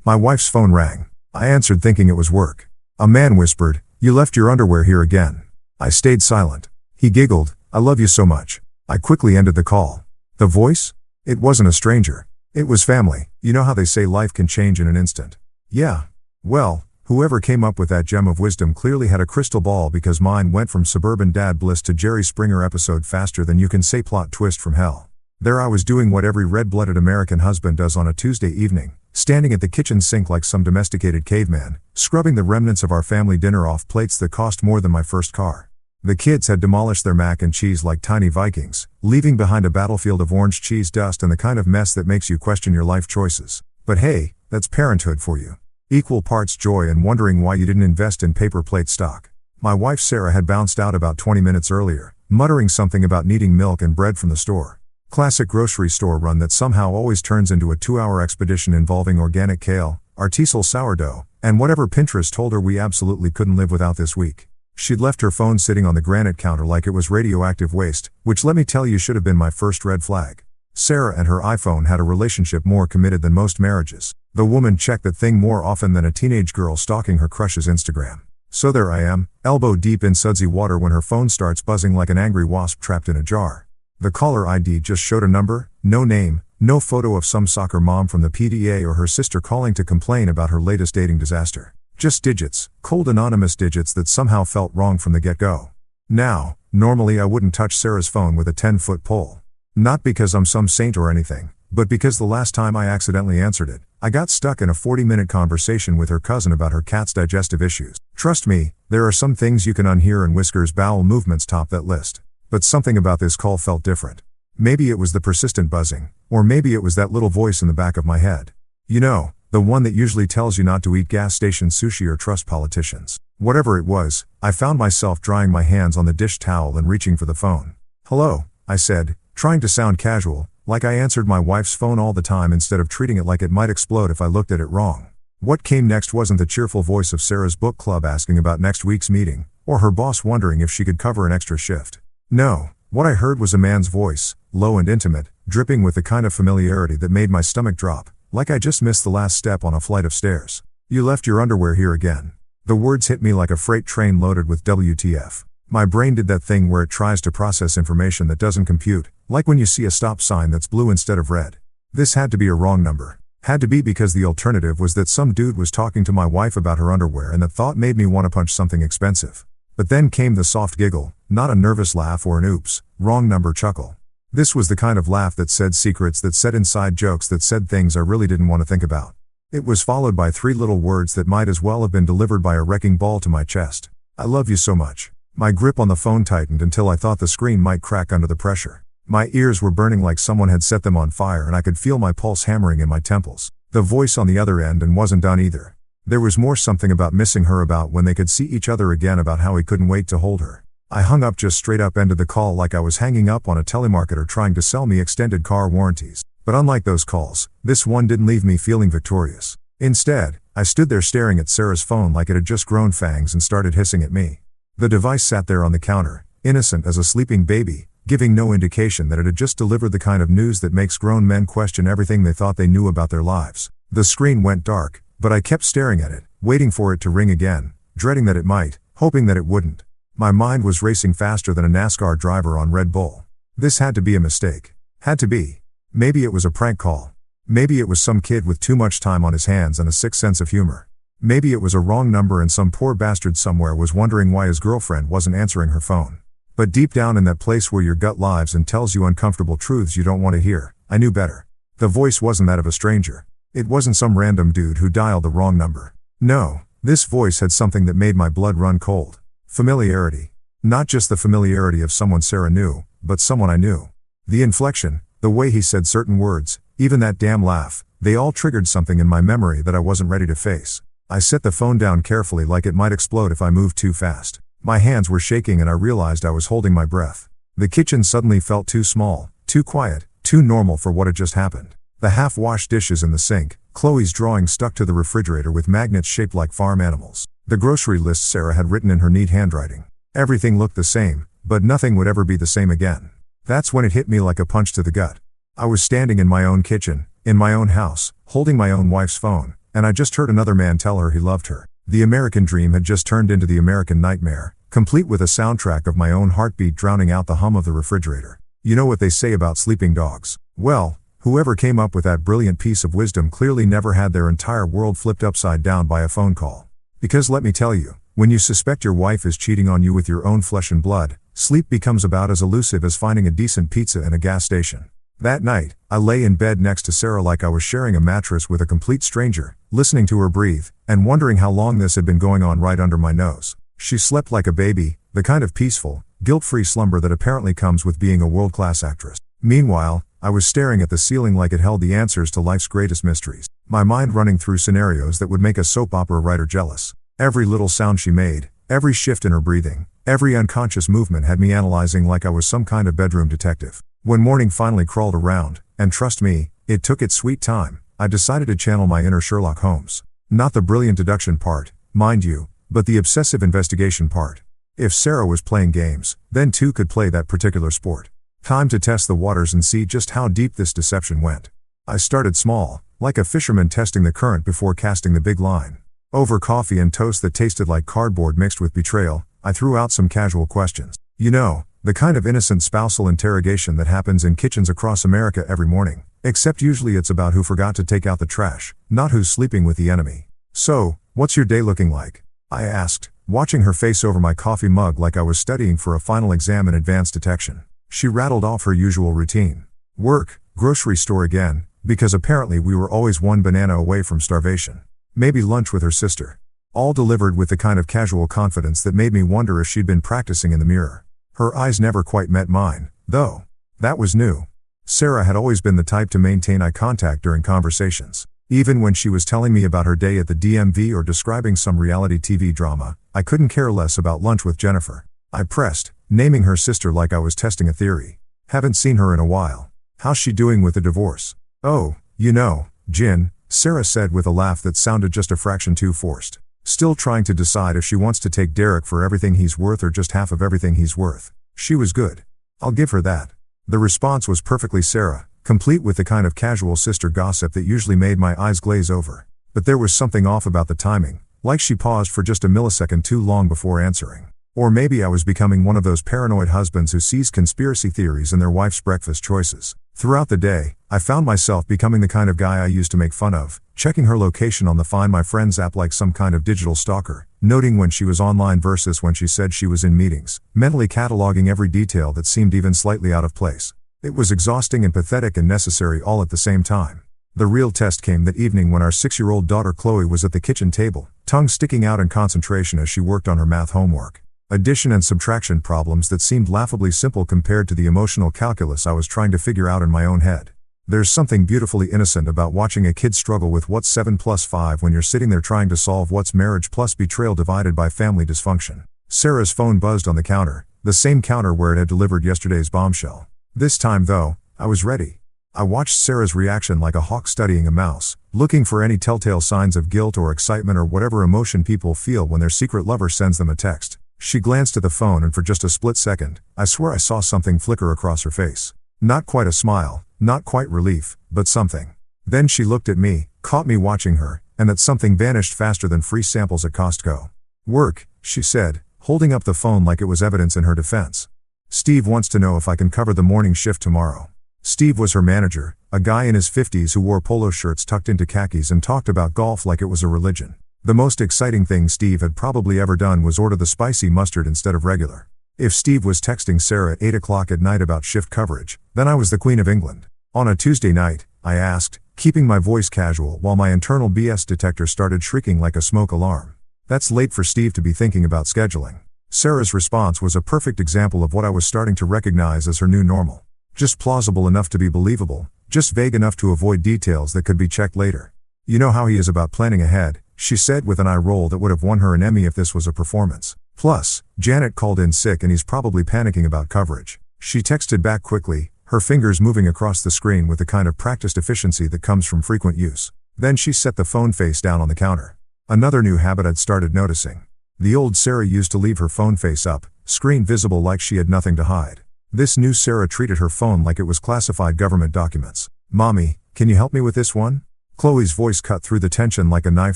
My wife's phone rang. I answered thinking it was work. A man whispered, "You left your underwear here again." I stayed silent. He giggled, "I love you so much." I quickly ended the call. The voice? It wasn't a stranger. It was family. You know how they say life can change in an instant? Yeah. Well, whoever came up with that gem of wisdom clearly had a crystal ball, because mine went from suburban dad bliss to Jerry Springer episode faster than you can say plot twist from hell. There I was doing what every red-blooded American husband does on a Tuesday evening, standing at the kitchen sink like some domesticated caveman, scrubbing the remnants of our family dinner off plates that cost more than my first car. The kids had demolished their mac and cheese like tiny Vikings, leaving behind a battlefield of orange cheese dust and the kind of mess that makes you question your life choices. But hey, that's parenthood for you. Equal parts joy and wondering why you didn't invest in paper plate stock. My wife Sarah had bounced out about 20 minutes earlier, muttering something about needing milk and bread from the store. Classic grocery store run that somehow always turns into a 2-hour expedition involving organic kale, artisanal sourdough, and whatever Pinterest told her we absolutely couldn't live without this week. She'd left her phone sitting on the granite counter like it was radioactive waste, which let me tell you should have been my first red flag. Sarah and her iPhone had a relationship more committed than most marriages. The woman checked that thing more often than a teenage girl stalking her crush's Instagram. So there I am, elbow deep in sudsy water when her phone starts buzzing like an angry wasp trapped in a jar. The caller ID just showed a number, no name, no photo of some soccer mom from the PTA or her sister calling to complain about her latest dating disaster. Just digits, cold anonymous digits that somehow felt wrong from the get-go. Now, normally I wouldn't touch Sarah's phone with a 10-foot pole. Not because I'm some saint or anything, but because the last time I accidentally answered it, I got stuck in a 40-minute conversation with her cousin about her cat's digestive issues. Trust me, there are some things you can unhear and Whisker's bowel movements top that list. But something about this call felt different. Maybe it was the persistent buzzing, or maybe it was that little voice in the back of my head. You know, the one that usually tells you not to eat gas station sushi or trust politicians. Whatever it was, I found myself drying my hands on the dish towel and reaching for the phone. "Hello," I said, trying to sound casual, like I answered my wife's phone all the time instead of treating it like it might explode if I looked at it wrong. What came next wasn't the cheerful voice of Sarah's book club asking about next week's meeting, or her boss wondering if she could cover an extra shift. No, what I heard was a man's voice, low and intimate, dripping with the kind of familiarity that made my stomach drop, like I just missed the last step on a flight of stairs. "You left your underwear here again." The words hit me like a freight train loaded with WTF. My brain did that thing where it tries to process information that doesn't compute, like when you see a stop sign that's blue instead of red. This had to be a wrong number. Had to be, because the alternative was that some dude was talking to my wife about her underwear, and that thought made me want to punch something expensive. But then came the soft giggle, not a nervous laugh or an oops, wrong number chuckle. This was the kind of laugh that said secrets, that said inside jokes, that said things I really didn't want to think about. It was followed by 3 little words that might as well have been delivered by a wrecking ball to my chest. "I love you so much." My grip on the phone tightened until I thought the screen might crack under the pressure. My ears were burning like someone had set them on fire, and I could feel my pulse hammering in my temples. The voice on the other end and wasn't done either. There was more something about missing her, about when they could see each other again, about how he couldn't wait to hold her. I hung up, just straight up ended the call like I was hanging up on a telemarketer trying to sell me extended car warranties. But unlike those calls, this one didn't leave me feeling victorious. Instead, I stood there staring at Sarah's phone like it had just grown fangs and started hissing at me. The device sat there on the counter, innocent as a sleeping baby, giving no indication that it had just delivered the kind of news that makes grown men question everything they thought they knew about their lives. The screen went dark, but I kept staring at it, waiting for it to ring again, dreading that it might, hoping that it wouldn't. My mind was racing faster than a NASCAR driver on Red Bull. This had to be a mistake. Had to be. Maybe it was a prank call. Maybe it was some kid with too much time on his hands and a sick sense of humor. Maybe it was a wrong number and some poor bastard somewhere was wondering why his girlfriend wasn't answering her phone. But deep down in that place where your gut lives and tells you uncomfortable truths you don't want to hear, I knew better. The voice wasn't that of a stranger. It wasn't some random dude who dialed the wrong number. No, this voice had something that made my blood run cold. Familiarity. Not just the familiarity of someone Sarah knew, but someone I knew. The inflection, the way he said certain words, even that damn laugh, they all triggered something in my memory that I wasn't ready to face. I set the phone down carefully like it might explode if I moved too fast. My hands were shaking and I realized I was holding my breath. The kitchen suddenly felt too small, too quiet, too normal for what had just happened. The half-washed dishes in the sink, Chloe's drawing stuck to the refrigerator with magnets shaped like farm animals. The grocery list Sarah had written in her neat handwriting. Everything looked the same, but nothing would ever be the same again. That's when it hit me like a punch to the gut. I was standing in my own kitchen, in my own house, holding my own wife's phone, and I just heard another man tell her he loved her. The American dream had just turned into the American nightmare, complete with a soundtrack of my own heartbeat drowning out the hum of the refrigerator. You know what they say about sleeping dogs? Well, whoever came up with that brilliant piece of wisdom clearly never had their entire world flipped upside down by a phone call. Because let me tell you, when you suspect your wife is cheating on you with your own flesh and blood, sleep becomes about as elusive as finding a decent pizza in a gas station. That night, I lay in bed next to Sarah like I was sharing a mattress with a complete stranger, listening to her breathe, and wondering how long this had been going on right under my nose. She slept like a baby, the kind of peaceful, guilt-free slumber that apparently comes with being a world-class actress. Meanwhile, I was staring at the ceiling like it held the answers to life's greatest mysteries, my mind running through scenarios that would make a soap opera writer jealous. Every little sound she made, every shift in her breathing, every unconscious movement had me analyzing like I was some kind of bedroom detective. When morning finally crawled around, and trust me, it took its sweet time, I decided to channel my inner Sherlock Holmes. Not the brilliant deduction part, mind you, but the obsessive investigation part. If Sarah was playing games, then two could play that particular sport. Time to test the waters and see just how deep this deception went. I started small, like a fisherman testing the current before casting the big line. Over coffee and toast that tasted like cardboard mixed with betrayal, I threw out some casual questions. You know, the kind of innocent spousal interrogation that happens in kitchens across America every morning, except usually it's about who forgot to take out the trash, not who's sleeping with the enemy. So, what's your day looking like? I asked, watching her face over my coffee mug like I was studying for a final exam in advanced detection. She rattled off her usual routine. Work, grocery store again, because apparently we were always one banana away from starvation. Maybe lunch with her sister. All delivered with the kind of casual confidence that made me wonder if she'd been practicing in the mirror. Her eyes never quite met mine, though. That was new. Sarah had always been the type to maintain eye contact during conversations. Even when she was telling me about her day at the DMV or describing some reality TV drama, I couldn't care less about lunch with Jennifer. I pressed, naming her sister like I was testing a theory. Haven't seen her in a while. How's she doing with the divorce? Oh, you know, Jin, Sarah said with a laugh that sounded just a fraction too forced. Still trying to decide if she wants to take Derek for everything he's worth or just half of everything he's worth. She was good. I'll give her that. The response was perfectly Sarah, complete with the kind of casual sister gossip that usually made my eyes glaze over. But there was something off about the timing, like she paused for just a millisecond too long before answering. Or maybe I was becoming one of those paranoid husbands who sees conspiracy theories in their wife's breakfast choices. Throughout the day, I found myself becoming the kind of guy I used to make fun of, checking her location on the Find My Friends app like some kind of digital stalker, noting when she was online versus when she said she was in meetings, mentally cataloging every detail that seemed even slightly out of place. It was exhausting and pathetic and necessary all at the same time. The real test came that evening when our 6-year-old daughter Chloe was at the kitchen table, tongue sticking out in concentration as she worked on her math homework. Addition and subtraction problems that seemed laughably simple compared to the emotional calculus I was trying to figure out in my own head. There's something beautifully innocent about watching a kid struggle with what's 7 plus 5 when you're sitting there trying to solve what's marriage plus betrayal divided by family dysfunction. Sarah's phone buzzed on the counter, the same counter where it had delivered yesterday's bombshell. This time though, I was ready. I watched Sarah's reaction like a hawk studying a mouse, looking for any telltale signs of guilt or excitement or whatever emotion people feel when their secret lover sends them a text. She glanced at the phone and for just a split second, I swear I saw something flicker across her face. Not quite a smile, not quite relief, but something. Then she looked at me, caught me watching her, and that something vanished faster than free samples at Costco. Work, she said, holding up the phone like it was evidence in her defense. Steve wants to know if I can cover the morning shift tomorrow. Steve was her manager, a guy in his 50s who wore polo shirts tucked into khakis and talked about golf like it was a religion. The most exciting thing Steve had probably ever done was order the spicy mustard instead of regular. If Steve was texting Sarah at 8 o'clock at night about shift coverage, then I was the Queen of England. On a Tuesday night, I asked, keeping my voice casual while my internal BS detector started shrieking like a smoke alarm. That's late for Steve to be thinking about scheduling. Sarah's response was a perfect example of what I was starting to recognize as her new normal. Just plausible enough to be believable, just vague enough to avoid details that could be checked later. You know how he is about planning ahead, she said with an eye roll that would have won her an Emmy if this was a performance. Plus, Janet called in sick and he's probably panicking about coverage. She texted back quickly, her fingers moving across the screen with the kind of practiced efficiency that comes from frequent use. Then she set the phone face down on the counter. Another new habit I'd started noticing. The old Sarah used to leave her phone face up, screen visible like she had nothing to hide. This new Sarah treated her phone like it was classified government documents. Mommy, can you help me with this one? Chloe's voice cut through the tension like a knife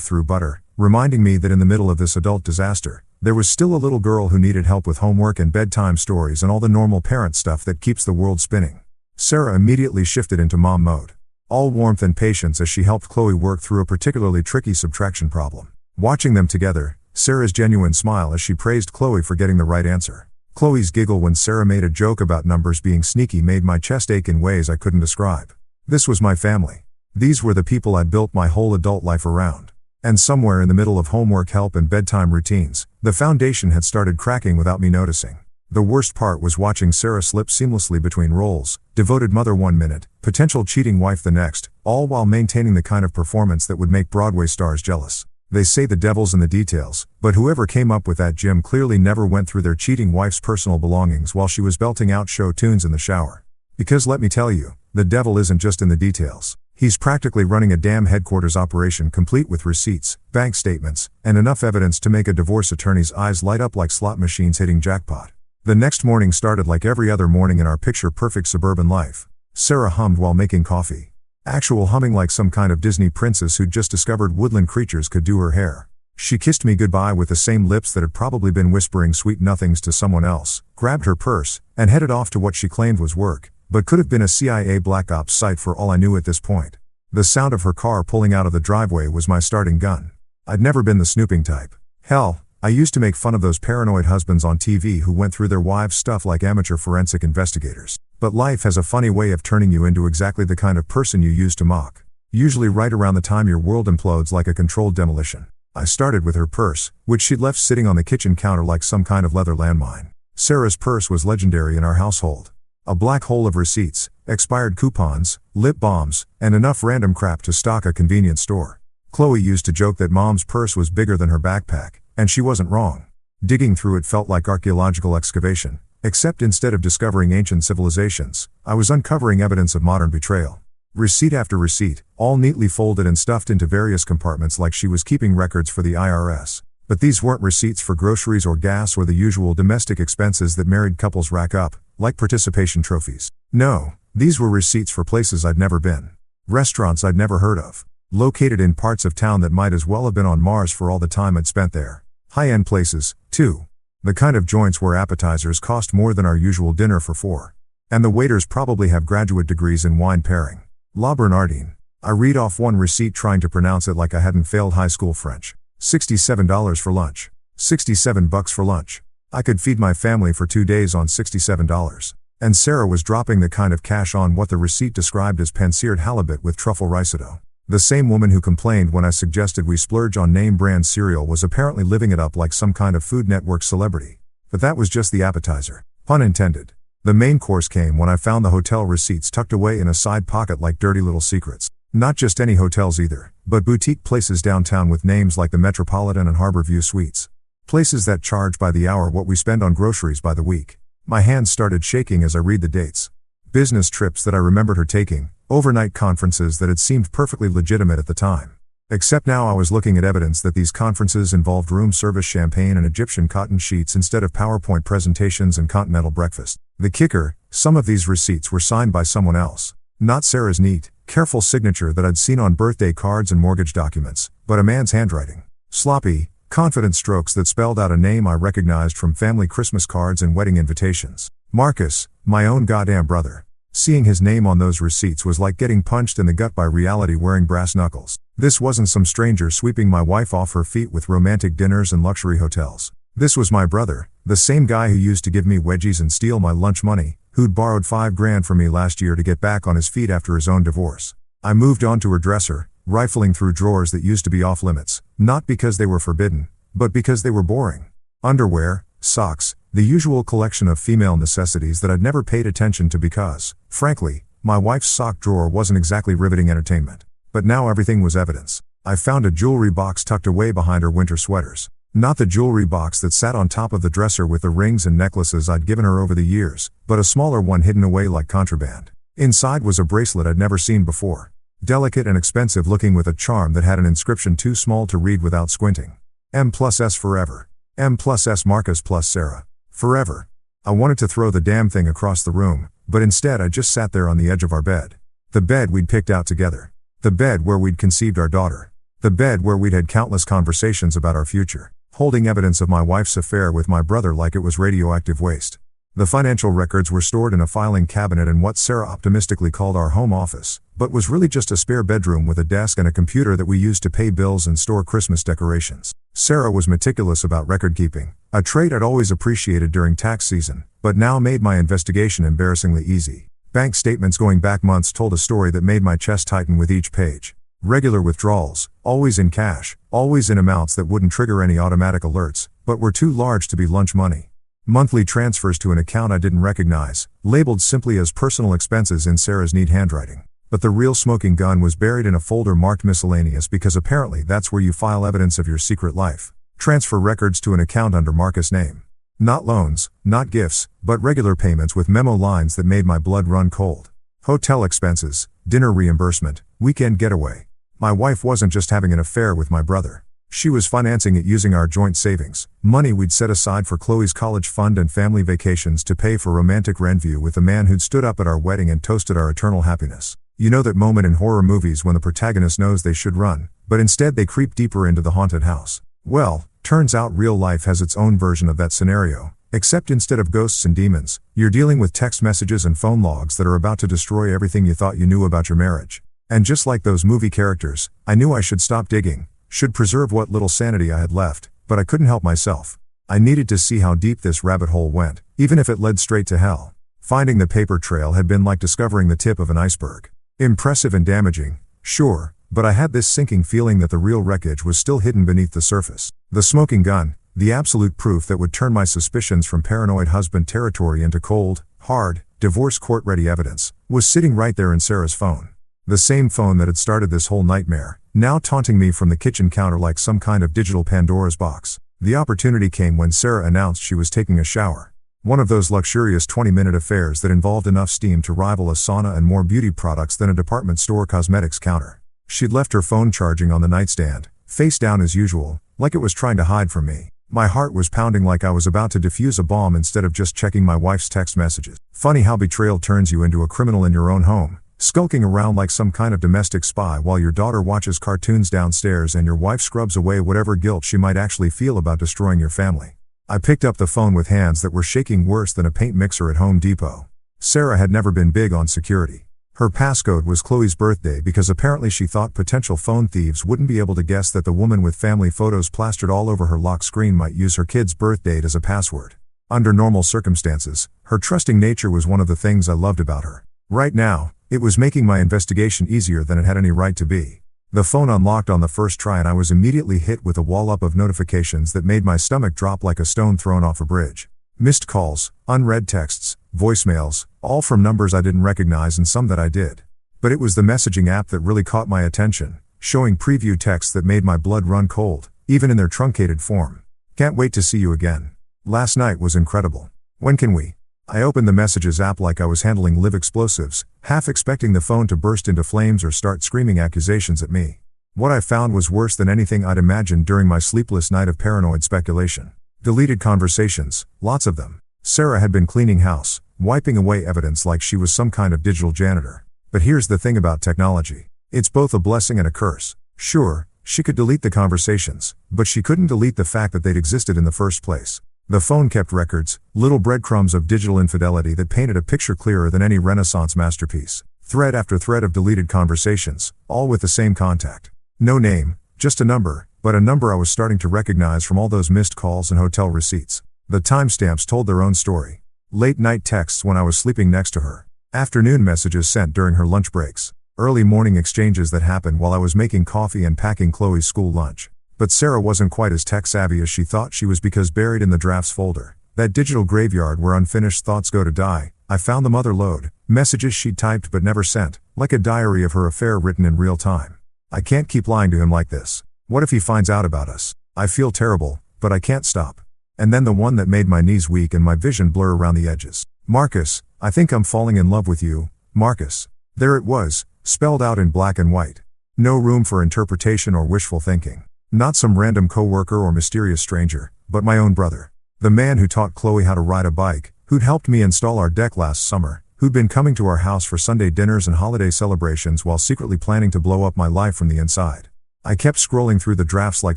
through butter, reminding me that in the middle of this adult disaster, there was still a little girl who needed help with homework and bedtime stories and all the normal parent stuff that keeps the world spinning. Sarah immediately shifted into mom mode. All warmth and patience as she helped Chloe work through a particularly tricky subtraction problem. Watching them together, Sarah's genuine smile as she praised Chloe for getting the right answer. Chloe's giggle when Sarah made a joke about numbers being sneaky made my chest ache in ways I couldn't describe. This was my family. These were the people I'd built my whole adult life around. And somewhere in the middle of homework help and bedtime routines, the foundation had started cracking without me noticing. The worst part was watching Sarah slip seamlessly between roles, devoted mother 1 minute, potential cheating wife the next, all while maintaining the kind of performance that would make Broadway stars jealous. They say the devil's in the details, but whoever came up with that gym clearly never went through their cheating wife's personal belongings while she was belting out show tunes in the shower. Because let me tell you, the devil isn't just in the details. He's practically running a damn headquarters operation complete with receipts, bank statements, and enough evidence to make a divorce attorney's eyes light up like slot machines hitting jackpot. The next morning started like every other morning in our picture-perfect suburban life. Sarah hummed while making coffee. Actual humming like some kind of Disney princess who'd just discovered woodland creatures could do her hair. She kissed me goodbye with the same lips that had probably been whispering sweet nothings to someone else, grabbed her purse, and headed off to what she claimed was work, but could have been a CIA Black Ops site for all I knew at this point. The sound of her car pulling out of the driveway was my starting gun. I'd never been the snooping type. Hell, I used to make fun of those paranoid husbands on TV who went through their wives' stuff like amateur forensic investigators. But life has a funny way of turning you into exactly the kind of person you used to mock. Usually right around the time your world implodes like a controlled demolition. I started with her purse, which she'd left sitting on the kitchen counter like some kind of leather landmine. Sarah's purse was legendary in our household. A black hole of receipts, expired coupons, lip balms, and enough random crap to stock a convenience store. Chloe used to joke that mom's purse was bigger than her backpack, and she wasn't wrong. Digging through it felt like archaeological excavation, except instead of discovering ancient civilizations, I was uncovering evidence of modern betrayal. Receipt after receipt, all neatly folded and stuffed into various compartments like she was keeping records for the IRS. But these weren't receipts for groceries or gas or the usual domestic expenses that married couples rack up, like participation trophies. No, these were receipts for places I'd never been. Restaurants I'd never heard of. Located in parts of town that might as well have been on Mars for all the time I'd spent there. High-end places, too. The kind of joints where appetizers cost more than our usual dinner for $4. And the waiters probably have graduate degrees in wine pairing. La Bernardine. I read off one receipt trying to pronounce it like I hadn't failed high school French. $67 for lunch. $67 for lunch. I could feed my family for 2 days on $67. And Sarah was dropping the kind of cash on what the receipt described as pan-seared halibut with truffle risotto. The same woman who complained when I suggested we splurge on name-brand cereal was apparently living it up like some kind of Food Network celebrity. But that was just the appetizer. Pun intended. The main course came when I found the hotel receipts tucked away in a side pocket like dirty little secrets. Not just any hotels either, but boutique places downtown with names like the Metropolitan and Harborview Suites. Places that charge by the hour what we spend on groceries by the week. My hands started shaking as I read the dates. Business trips that I remembered her taking, overnight conferences that had seemed perfectly legitimate at the time. Except now I was looking at evidence that these conferences involved room service champagne and Egyptian cotton sheets instead of PowerPoint presentations and continental breakfast. The kicker, some of these receipts were signed by someone else. Not Sarah's neat, careful signature that I'd seen on birthday cards and mortgage documents, but a man's handwriting. Sloppy, confident strokes that spelled out a name I recognized from family Christmas cards and wedding invitations. Marcus, my own goddamn brother. Seeing his name on those receipts was like getting punched in the gut by reality wearing brass knuckles. This wasn't some stranger sweeping my wife off her feet with romantic dinners and luxury hotels. This was my brother, the same guy who used to give me wedgies and steal my lunch money, who'd borrowed $5,000 from me last year to get back on his feet after his own divorce. I moved on to her dresser, rifling through drawers that used to be off limits, not because they were forbidden, but because they were boring. Underwear, socks, the usual collection of female necessities that I'd never paid attention to because, frankly, my wife's sock drawer wasn't exactly riveting entertainment. But now everything was evidence. I found a jewelry box tucked away behind her winter sweaters. Not the jewelry box that sat on top of the dresser with the rings and necklaces I'd given her over the years, but a smaller one hidden away like contraband. Inside was a bracelet I'd never seen before. Delicate and expensive looking with a charm that had an inscription too small to read without squinting. M+S forever. M+S Marcus plus Sarah. Forever. I wanted to throw the damn thing across the room, but instead I just sat there on the edge of our bed. The bed we'd picked out together. The bed where we'd conceived our daughter. The bed where we'd had countless conversations about our future, holding evidence of my wife's affair with my brother like it was radioactive waste. The financial records were stored in a filing cabinet in what Sarah optimistically called our home office, but was really just a spare bedroom with a desk and a computer that we used to pay bills and store Christmas decorations. Sarah was meticulous about record keeping, a trait I'd always appreciated during tax season, but now made my investigation embarrassingly easy. Bank statements going back months told a story that made my chest tighten with each page. Regular withdrawals, always in cash, always in amounts that wouldn't trigger any automatic alerts, but were too large to be lunch money. Monthly transfers to an account I didn't recognize, labeled simply as personal expenses in Sarah's neat handwriting. But the real smoking gun was buried in a folder marked miscellaneous because apparently that's where you file evidence of your secret life. Transfer records to an account under Marcus' name. Not loans, not gifts, but regular payments with memo lines that made my blood run cold. Hotel expenses, dinner reimbursement, weekend getaway. My wife wasn't just having an affair with my brother. She was financing it using our joint savings, money we'd set aside for Chloe's college fund and family vacations to pay for romantic rendezvous with the man who'd stood up at our wedding and toasted our eternal happiness. You know that moment in horror movies when the protagonist knows they should run, but instead they creep deeper into the haunted house. Well, turns out real life has its own version of that scenario, except instead of ghosts and demons, you're dealing with text messages and phone logs that are about to destroy everything you thought you knew about your marriage. And just like those movie characters, I knew I should stop digging, should preserve what little sanity I had left, but I couldn't help myself. I needed to see how deep this rabbit hole went, even if it led straight to hell. Finding the paper trail had been like discovering the tip of an iceberg. Impressive and damaging, sure, but I had this sinking feeling that the real wreckage was still hidden beneath the surface. The smoking gun, the absolute proof that would turn my suspicions from paranoid husband territory into cold, hard, divorce court-ready evidence, was sitting right there in Sarah's phone. The same phone that had started this whole nightmare, now taunting me from the kitchen counter like some kind of digital Pandora's box. The opportunity came when Sarah announced she was taking a shower. One of those luxurious 20-minute affairs that involved enough steam to rival a sauna and more beauty products than a department store cosmetics counter. She'd left her phone charging on the nightstand, face down as usual, like it was trying to hide from me. My heart was pounding like I was about to defuse a bomb instead of just checking my wife's text messages. Funny how betrayal turns you into a criminal in your own home, skulking around like some kind of domestic spy while your daughter watches cartoons downstairs and your wife scrubs away whatever guilt she might actually feel about destroying your family. I picked up the phone with hands that were shaking worse than a paint mixer at Home Depot. Sarah had never been big on security. Her passcode was Chloe's birthday because apparently she thought potential phone thieves wouldn't be able to guess that the woman with family photos plastered all over her lock screen might use her kid's birth date as a password. Under normal circumstances, her trusting nature was one of the things I loved about her. Right now, it was making my investigation easier than it had any right to be. The phone unlocked on the first try and I was immediately hit with a wall-up of notifications that made my stomach drop like a stone thrown off a bridge. Missed calls, unread texts, voicemails, all from numbers I didn't recognize and some that I did. But it was the messaging app that really caught my attention, showing preview texts that made my blood run cold, even in their truncated form. Can't wait to see you again. Last night was incredible. When can we? I opened the Messages app like I was handling live explosives, half expecting the phone to burst into flames or start screaming accusations at me. What I found was worse than anything I'd imagined during my sleepless night of paranoid speculation. Deleted conversations, lots of them. Sarah had been cleaning house, wiping away evidence like she was some kind of digital janitor. But here's the thing about technology. It's both a blessing and a curse. Sure, she could delete the conversations, but she couldn't delete the fact that they'd existed in the first place. The phone kept records, little breadcrumbs of digital infidelity that painted a picture clearer than any Renaissance masterpiece. Thread after thread of deleted conversations, all with the same contact. No name, just a number, but a number I was starting to recognize from all those missed calls and hotel receipts. The timestamps told their own story. Late night texts when I was sleeping next to her. Afternoon messages sent during her lunch breaks. Early morning exchanges that happened while I was making coffee and packing Chloe's school lunch. But Sarah wasn't quite as tech-savvy as she thought she was because buried in the drafts folder, that digital graveyard where unfinished thoughts go to die, I found the mother lode, messages she'd typed but never sent, like a diary of her affair written in real time. I can't keep lying to him like this. What if he finds out about us? I feel terrible, but I can't stop. And then the one that made my knees weak and my vision blur around the edges. Marcus, I think I'm falling in love with you, Marcus. There it was, spelled out in black and white. No room for interpretation or wishful thinking. Not some random coworker or mysterious stranger, but my own brother. The man who taught Chloe how to ride a bike, who'd helped me install our deck last summer, who'd been coming to our house for Sunday dinners and holiday celebrations while secretly planning to blow up my life from the inside. I kept scrolling through the drafts like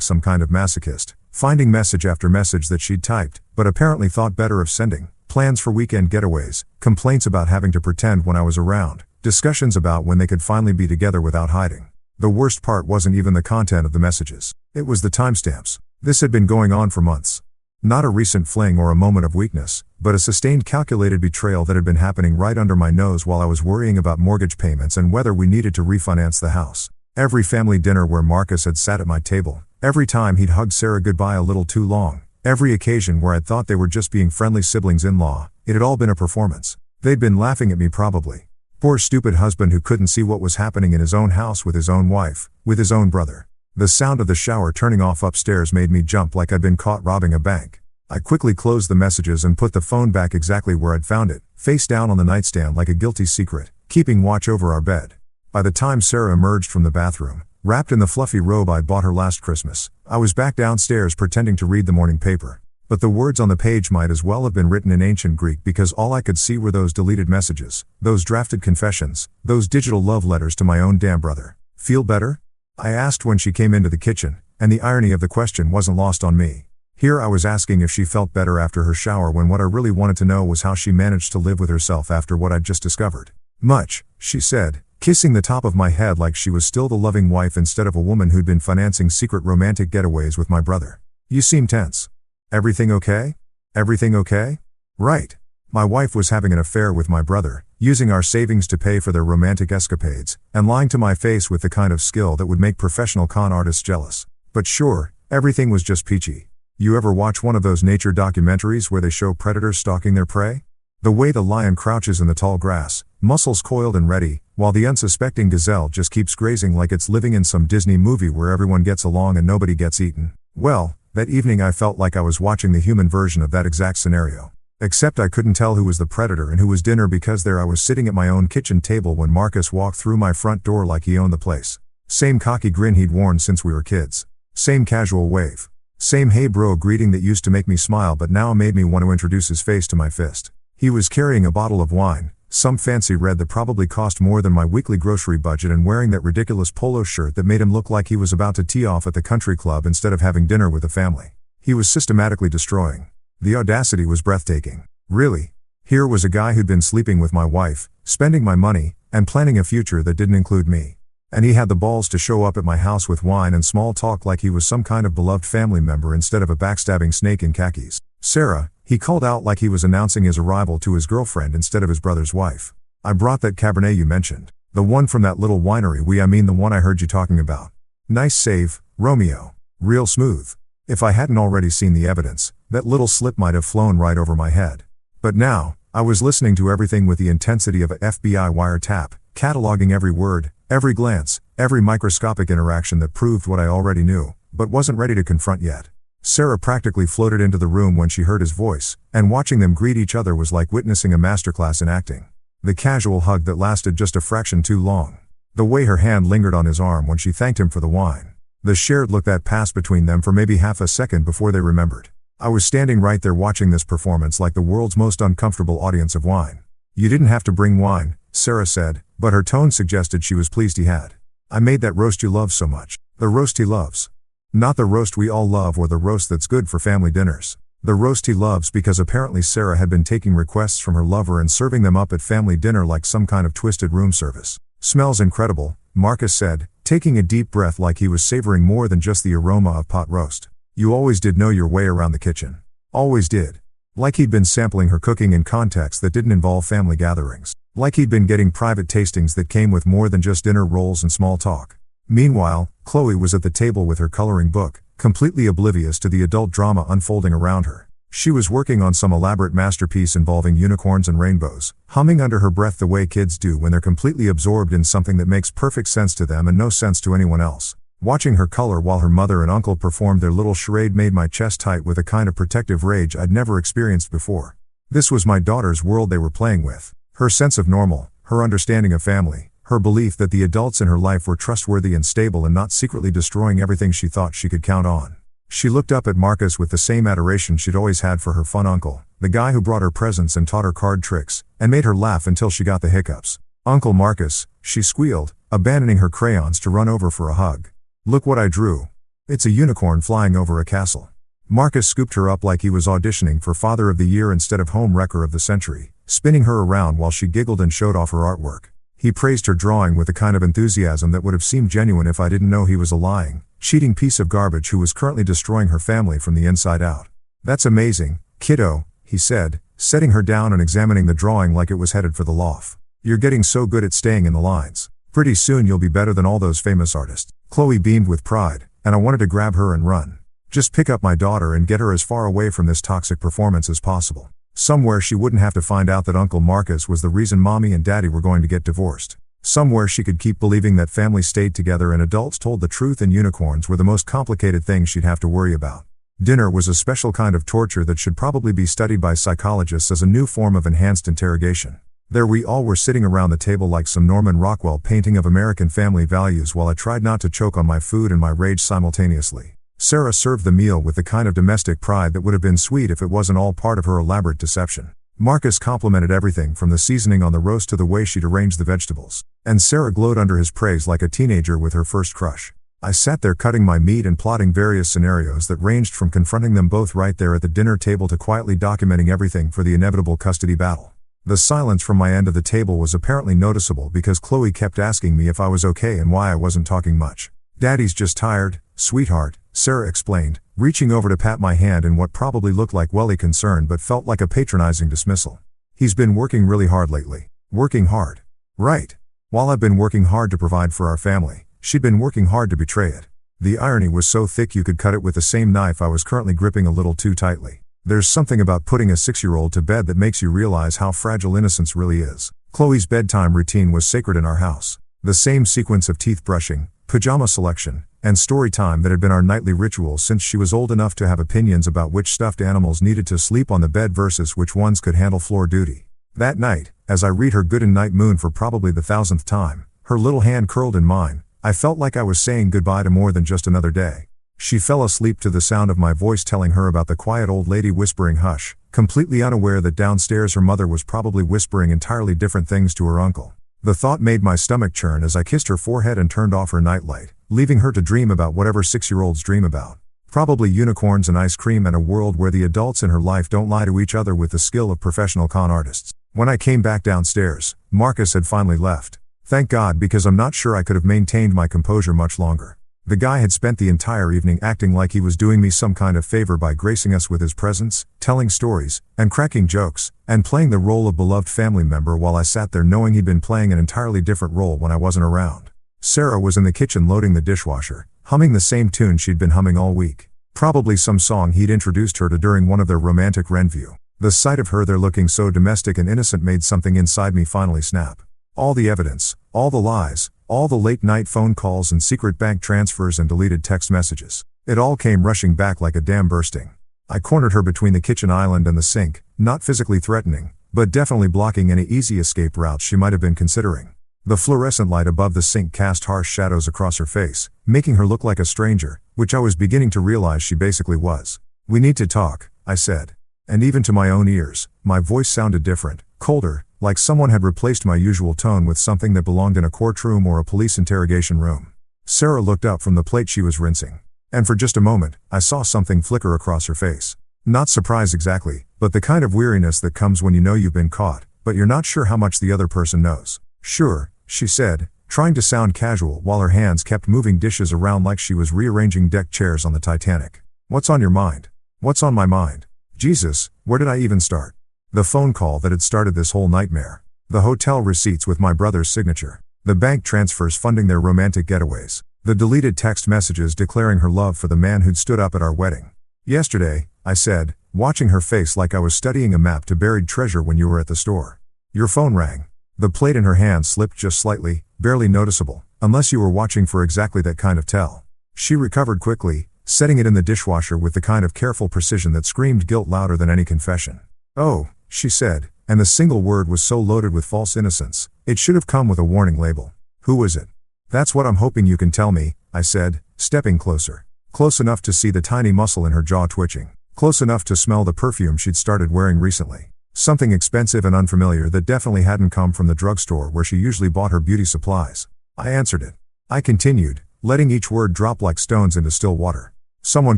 some kind of masochist, finding message after message that she'd typed, but apparently thought better of sending. Plans for weekend getaways, complaints about having to pretend when I was around, discussions about when they could finally be together without hiding. The worst part wasn't even the content of the messages. It was the timestamps. This had been going on for months. Not a recent fling or a moment of weakness, but a sustained calculated betrayal that had been happening right under my nose while I was worrying about mortgage payments and whether we needed to refinance the house. Every family dinner where Marcus had sat at my table, every time he'd hugged Sarah goodbye a little too long, every occasion where I'd thought they were just being friendly siblings-in-law, it had all been a performance. They'd been laughing at me probably. Poor stupid husband who couldn't see what was happening in his own house with his own wife, with his own brother. The sound of the shower turning off upstairs made me jump like I'd been caught robbing a bank. I quickly closed the messages and put the phone back exactly where I'd found it, face down on the nightstand like a guilty secret, keeping watch over our bed. By the time Sarah emerged from the bathroom, wrapped in the fluffy robe I'd bought her last Christmas, I was back downstairs pretending to read the morning paper. But the words on the page might as well have been written in ancient Greek because all I could see were those deleted messages, those drafted confessions, those digital love letters to my own damn brother. Feel better? I asked when she came into the kitchen, and the irony of the question wasn't lost on me. Here I was asking if she felt better after her shower when what I really wanted to know was how she managed to live with herself after what I'd just discovered. Much, she said, kissing the top of my head like she was still the loving wife instead of a woman who'd been financing secret romantic getaways with my brother. You seem tense. Everything okay? Everything okay? Right. My wife was having an affair with my brother, using our savings to pay for their romantic escapades, and lying to my face with the kind of skill that would make professional con artists jealous. But sure, everything was just peachy. You ever watch one of those nature documentaries where they show predators stalking their prey? The way the lion crouches in the tall grass, muscles coiled and ready, while the unsuspecting gazelle just keeps grazing like it's living in some Disney movie where everyone gets along and nobody gets eaten. Well, that evening I felt like I was watching the human version of that exact scenario. Except I couldn't tell who was the predator and who was dinner because there I was sitting at my own kitchen table when Marcus walked through my front door like he owned the place. Same cocky grin he'd worn since we were kids. Same casual wave. Same hey bro greeting that used to make me smile but now made me want to introduce his face to my fist. He was carrying a bottle of wine, some fancy red that probably cost more than my weekly grocery budget, and wearing that ridiculous polo shirt that made him look like he was about to tee off at the country club instead of having dinner with the family. He was systematically destroying. The audacity was breathtaking. Really? Here was a guy who'd been sleeping with my wife, spending my money, and planning a future that didn't include me. And he had the balls to show up at my house with wine and small talk like he was some kind of beloved family member instead of a backstabbing snake in khakis. Sarah, he called out like he was announcing his arrival to his girlfriend instead of his brother's wife. I brought that Cabernet you mentioned. The one from that little winery I mean the one I heard you talking about. Nice save, Romeo. Real smooth. If I hadn't already seen the evidence, that little slip might have flown right over my head. But now, I was listening to everything with the intensity of a FBI wiretap, cataloging every word, every glance, every microscopic interaction that proved what I already knew, but wasn't ready to confront yet. Sarah practically floated into the room when she heard his voice, and watching them greet each other was like witnessing a masterclass in acting. The casual hug that lasted just a fraction too long. The way her hand lingered on his arm when she thanked him for the wine. The shared look that passed between them for maybe half a second before they remembered. I was standing right there watching this performance like the world's most uncomfortable audience of wine. You didn't have to bring wine, Sarah said, but her tone suggested she was pleased he had. I made that roast you love so much. The roast he loves. Not the roast we all love or the roast that's good for family dinners. The roast he loves because apparently Sarah had been taking requests from her lover and serving them up at family dinner like some kind of twisted room service. Smells incredible, Marcus said, taking a deep breath like he was savoring more than just the aroma of pot roast. You always did know your way around the kitchen. Always did. Like he'd been sampling her cooking in contexts that didn't involve family gatherings. Like he'd been getting private tastings that came with more than just dinner rolls and small talk. Meanwhile, Chloe was at the table with her coloring book, completely oblivious to the adult drama unfolding around her. She was working on some elaborate masterpiece involving unicorns and rainbows, humming under her breath the way kids do when they're completely absorbed in something that makes perfect sense to them and no sense to anyone else. Watching her color while her mother and uncle performed their little charade made my chest tight with a kind of protective rage I'd never experienced before. This was my daughter's world they were playing with. Her sense of normal, her understanding of family, her belief that the adults in her life were trustworthy and stable and not secretly destroying everything she thought she could count on. She looked up at Marcus with the same adoration she'd always had for her fun uncle, the guy who brought her presents and taught her card tricks, and made her laugh until she got the hiccups. "Uncle Marcus," she squealed, abandoning her crayons to run over for a hug. "Look what I drew. It's a unicorn flying over a castle." Marcus scooped her up like he was auditioning for Father of the Year instead of Home Wrecker of the Century, spinning her around while she giggled and showed off her artwork. He praised her drawing with a kind of enthusiasm that would have seemed genuine if I didn't know he was a lying, cheating piece of garbage who was currently destroying her family from the inside out. "That's amazing, kiddo," he said, setting her down and examining the drawing like it was headed for the loft. "You're getting so good at staying in the lines. Pretty soon you'll be better than all those famous artists." Chloe beamed with pride, and I wanted to grab her and run. Just pick up my daughter and get her as far away from this toxic performance as possible. Somewhere she wouldn't have to find out that Uncle Marcus was the reason Mommy and Daddy were going to get divorced. Somewhere she could keep believing that families stayed together and adults told the truth and unicorns were the most complicated thing she'd have to worry about. Dinner was a special kind of torture that should probably be studied by psychologists as a new form of enhanced interrogation. There we all were sitting around the table like some Norman Rockwell painting of American family values while I tried not to choke on my food and my rage simultaneously. Sarah served the meal with the kind of domestic pride that would have been sweet if it wasn't all part of her elaborate deception. Marcus complimented everything from the seasoning on the roast to the way she'd arranged the vegetables. And Sarah glowed under his praise like a teenager with her first crush. I sat there cutting my meat and plotting various scenarios that ranged from confronting them both right there at the dinner table to quietly documenting everything for the inevitable custody battle. The silence from my end of the table was apparently noticeable because Chloe kept asking me if I was okay and why I wasn't talking much. "Daddy's just tired, sweetheart," Sarah explained, reaching over to pat my hand in what probably looked like welly concern but felt like a patronizing dismissal. "He's been working really hard lately." "Working hard?" "Right. While I've been working hard to provide for our family, she'd been working hard to betray it." The irony was so thick you could cut it with the same knife I was currently gripping a little too tightly. There's something about putting a 6-year-old to bed that makes you realize how fragile innocence really is. Chloe's bedtime routine was sacred in our house. The same sequence of teeth brushing, pajama selection, and story time that had been our nightly ritual since she was old enough to have opinions about which stuffed animals needed to sleep on the bed versus which ones could handle floor duty. That night, as I read her good night moon for probably the 1000th time, her little hand curled in mine, I felt like I was saying goodbye to more than just another day. She fell asleep to the sound of my voice telling her about the quiet old lady whispering hush, completely unaware that downstairs her mother was probably whispering entirely different things to her uncle. The thought made my stomach churn as I kissed her forehead and turned off her nightlight, leaving her to dream about whatever 6-year-olds dream about. Probably unicorns and ice cream and a world where the adults in her life don't lie to each other with the skill of professional con artists. When I came back downstairs, Marcus had finally left. Thank God, because I'm not sure I could have maintained my composure much longer. The guy had spent the entire evening acting like he was doing me some kind of favor by gracing us with his presence, telling stories, and cracking jokes, and playing the role of beloved family member while I sat there knowing he'd been playing an entirely different role when I wasn't around. Sarah was in the kitchen loading the dishwasher, humming the same tune she'd been humming all week. Probably some song he'd introduced her to during one of their romantic rendezvous. The sight of her there looking so domestic and innocent made something inside me finally snap. All the evidence, all the lies, all the late-night phone calls and secret bank transfers and deleted text messages. It all came rushing back like a dam bursting. I cornered her between the kitchen island and the sink, not physically threatening, but definitely blocking any easy escape routes she might have been considering. The fluorescent light above the sink cast harsh shadows across her face, making her look like a stranger, which I was beginning to realize she basically was. "We need to talk," I said. And even to my own ears, my voice sounded different, colder, like someone had replaced my usual tone with something that belonged in a courtroom or a police interrogation room. Sarah looked up from the plate she was rinsing. And for just a moment, I saw something flicker across her face. Not surprise exactly, but the kind of weariness that comes when you know you've been caught, but you're not sure how much the other person knows. "Sure," she said, trying to sound casual while her hands kept moving dishes around like she was rearranging deck chairs on the Titanic. "What's on your mind?" "What's on my mind? Jesus, where did I even start?" The phone call that had started this whole nightmare. The hotel receipts with my brother's signature. The bank transfers funding their romantic getaways. The deleted text messages declaring her love for the man who'd stood up at our wedding. "Yesterday," I said, watching her face like I was studying a map to buried treasure when you were at the store. "Your phone rang." The plate in her hand slipped just slightly, barely noticeable, unless you were watching for exactly that kind of tell. She recovered quickly, setting it in the dishwasher with the kind of careful precision that screamed guilt louder than any confession. "Oh," she said, and the single word was so loaded with false innocence, it should have come with a warning label. "Who was it?" "That's what I'm hoping you can tell me," I said, stepping closer. Close enough to see the tiny muscle in her jaw twitching. Close enough to smell the perfume she'd started wearing recently. Something expensive and unfamiliar that definitely hadn't come from the drugstore where she usually bought her beauty supplies. I answered it. I continued, letting each word drop like stones into still water. Someone